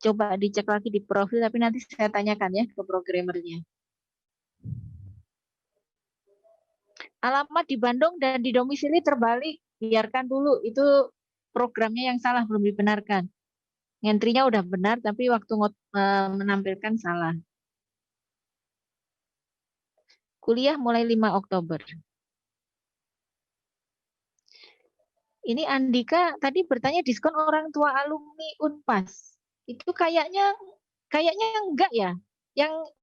Coba dicek lagi di profil tapi nanti saya tanyakan ya ke programmernya. Alamat di Bandung dan di domisili terbalik, biarkan dulu, itu programnya yang salah, belum dibenarkan. Entry-nya udah benar tapi waktu menampilkan salah. Kuliah mulai 5 Oktober. Ini Andika tadi bertanya diskon orang tua alumni Unpas. Itu kayaknya enggak ya.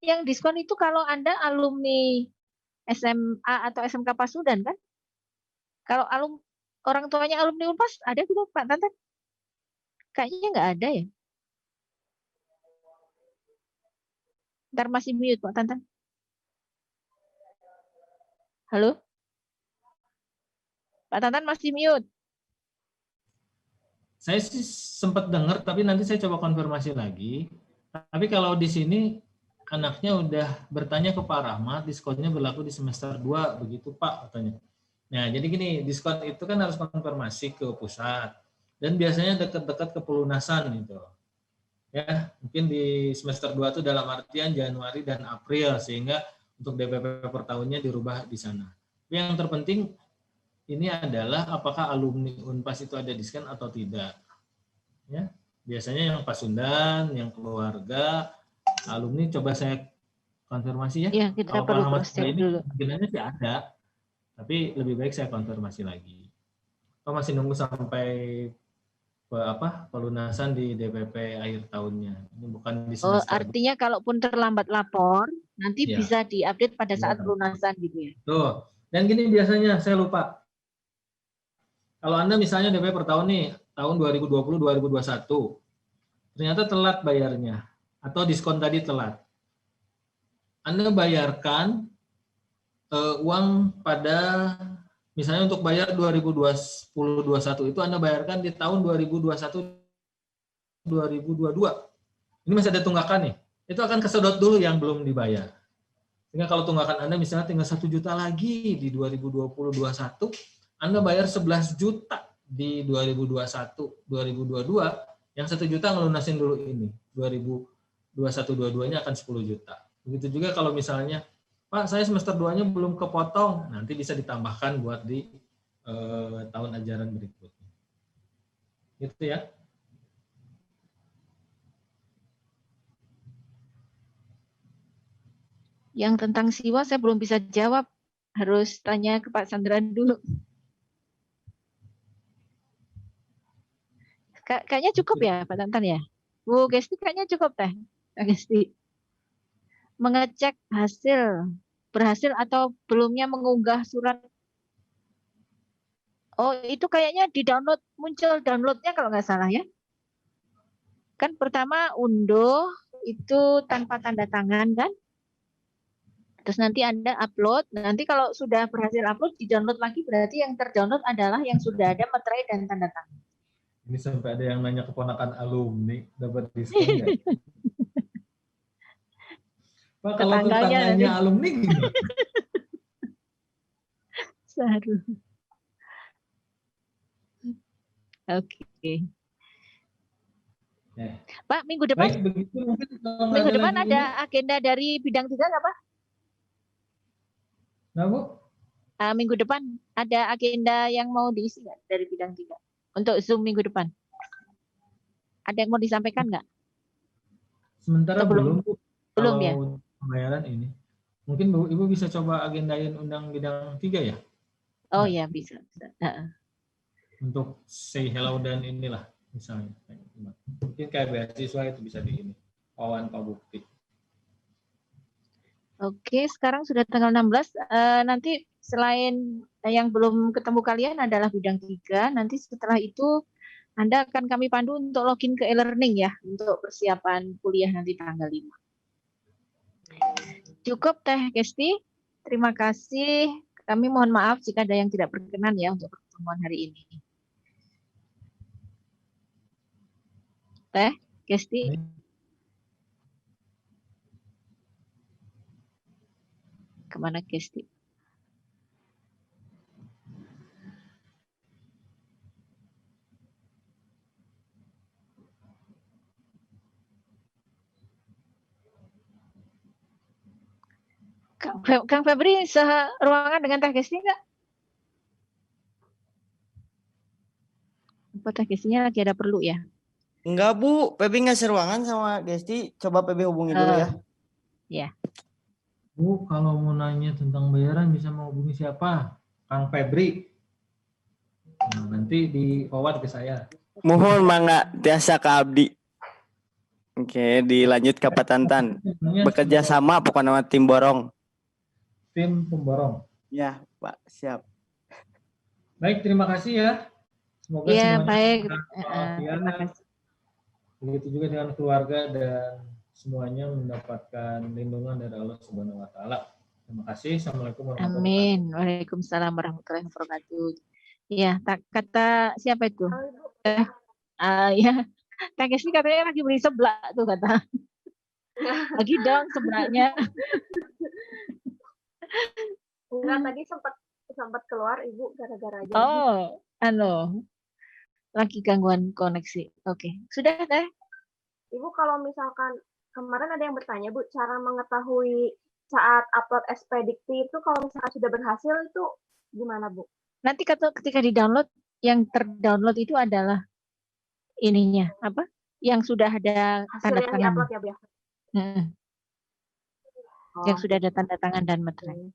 Yang diskon itu kalau Anda alumni SMA atau SMK Pasudan kan? Kalau orang tuanya alumni Unpas ada gitu Pak Tantan? Kayaknya nggak ada ya. Ntar masih mute Pak Tantan. Halo? Pak Tantan masih mute. Saya sih sempat dengar, tapi nanti saya coba konfirmasi lagi. Tapi kalau di sini anaknya udah bertanya ke Pak Rahmat, diskonnya berlaku di semester 2, begitu Pak katanya. Nah, jadi gini, diskon itu kan harus konfirmasi ke pusat. Dan biasanya dekat-dekat ke pelunasan gitu. Ya, mungkin di semester 2 itu dalam artian Januari dan April, sehingga untuk DPP per tahunnya dirubah di sana. Tapi yang terpenting ini adalah apakah alumni Unpas itu ada diskon atau tidak. Ya, biasanya yang Pasundan, yang keluarga, alumni coba saya konfirmasi ya. Iya, kita Kalau perlu Pak Rahmat cross check ini dulu. kemungkinannya sih ada, tapi lebih baik saya konfirmasi lagi. Atau masih nunggu sampai pelunasan di DPP akhir tahunnya. Ini bukan di Oh, semester. artinya kalaupun terlambat lapor, nanti Iya. bisa diupdate pada saat Iya. pelunasan gitu ya. Tuh. Dan gini biasanya saya lupa. Kalau Anda misalnya DP per tahun nih, tahun 2020-2021, ternyata telat bayarnya, atau diskon tadi telat. Anda bayarkan uang pada, misalnya untuk bayar 2020-2021 itu Anda bayarkan di tahun 2021-2022. Ini masih ada tunggakan nih. Itu akan kesedot dulu yang belum dibayar. Sehingga kalau tunggakan Anda misalnya tinggal 1 juta lagi di 2020-2021, Anda bayar 11 juta di 2021-2022, yang 1 juta ngelunasin dulu ini. 2021-22-nya akan 10 juta. Begitu juga kalau misalnya, Pak, saya semester 2-nya belum kepotong, nanti bisa ditambahkan buat di tahun ajaran berikutnya. Gitu ya. Yang tentang siwa saya belum bisa jawab. Harus tanya ke Pak Sandran dulu. Kayaknya cukup ya Pak Tantan ya? Bu Gesti kayaknya cukup teh. Pak Gesti. Mengecek hasil, berhasil atau belumnya mengunggah surat. Oh itu kayaknya di download, muncul downloadnya kalau nggak salah ya. Kan pertama unduh itu tanpa tanda tangan kan. Terus nanti Anda upload, nanti kalau sudah berhasil upload, di-download lagi berarti yang terdownload adalah yang sudah ada materai dan tanda tangan. Ini sampai ada yang nanya keponakan alumni, dapat diskon nggak? Pak, kalau tetangganya alumni gimana? Seru. Oke. Pak, minggu depan, Baik, begitu, minggu depan ada agenda dari bidang 3 nggak Pak? Nah, Bu? Minggu depan ada agenda yang mau diisi nggak dari bidang 3? Untuk Zoom minggu depan. Ada yang mau disampaikan nggak? Sementara belum, Bu. Belum Kalau ya? pembayaran ini. Mungkin Bu, Ibu bisa coba agendain undang bidang 3 ya? Oh ya, bisa. Untuk say hello dan inilah, misalnya. Mungkin kayak beasiswa itu bisa di ini. Wawan Pak Bukti. Oke, sekarang sudah tanggal 16. Nanti selain yang belum ketemu kalian adalah bidang 3. Nanti setelah itu Anda akan kami pandu untuk login ke e-learning ya, untuk persiapan kuliah nanti tanggal 5. Cukup Teh Gesti. Terima kasih. Kami mohon maaf jika ada yang tidak berkenan ya untuk pertemuan hari ini. Teh Gesti. Kemana Gesti? Kang Febri seruangan dengan Teh Gesti nggak? Apa Teh Gestinya lagi ada perlu ya? Enggak Bu, Febri nggak seruangan sama Gesti. Coba Febri hubungi dulu ya. Ya. Bu, kalau mau nanya tentang bayaran bisa menghubungi siapa? Kang Febri. Nah, nanti di forward ke saya. Mohon mangga tiasa ke abdi. Oke, dilanjut ke Pak Tantan. Bekerja sama pokoknya sama tim borong. Tim pemborong. Ya, Pak, siap. Baik, terima kasih ya. Semoga Iya, semuanya baik. terima kasih. Begitu juga dengan keluarga dan semuanya mendapatkan lindungan dari Allah Subhanahu wa taala. Terima kasih. Assalamualaikum warahmatullahi wabarakatuh. Amin. Waalaikumsalam warahmatullahi wabarakatuh. Iya, kata siapa itu? Ya, Kang Kesmi katanya lagi beli seblak tuh kata. Lagi dong seblaknya. Enggak, tadi sempat keluar Ibu gara-gara aja. Oh, lagi gangguan koneksi. Oke, sudah teh. Ibu kalau misalkan kemarin ada yang bertanya Bu, cara mengetahui saat upload SPDikti itu kalau misalkan sudah berhasil itu gimana Bu? Nanti ketika di-download, yang ter-download itu adalah ininya apa? Yang sudah ada Hasil tanda yang tangan. di-upload ya Bu ya? Yang sudah ada tanda tangan dan materai.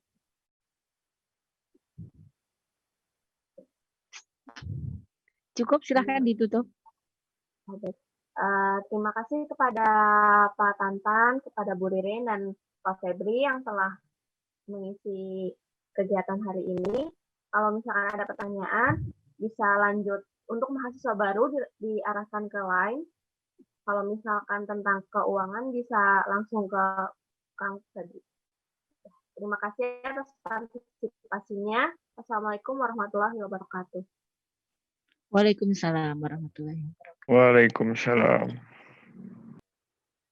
Cukup, silahkan ditutup. Terima kasih kepada Pak Tantan, kepada Bu Ririn dan Pak Febri yang telah mengisi kegiatan hari ini. Kalau misalkan ada pertanyaan, bisa lanjut untuk mahasiswa baru diarahkan ke line. Kalau misalkan tentang keuangan bisa langsung ke Kang Febri. Terima kasih atas partisipasinya. Assalamualaikum warahmatullahi wabarakatuh. Waalaikumsalam warahmatullahi wabarakatuh. Waalaikumsalam.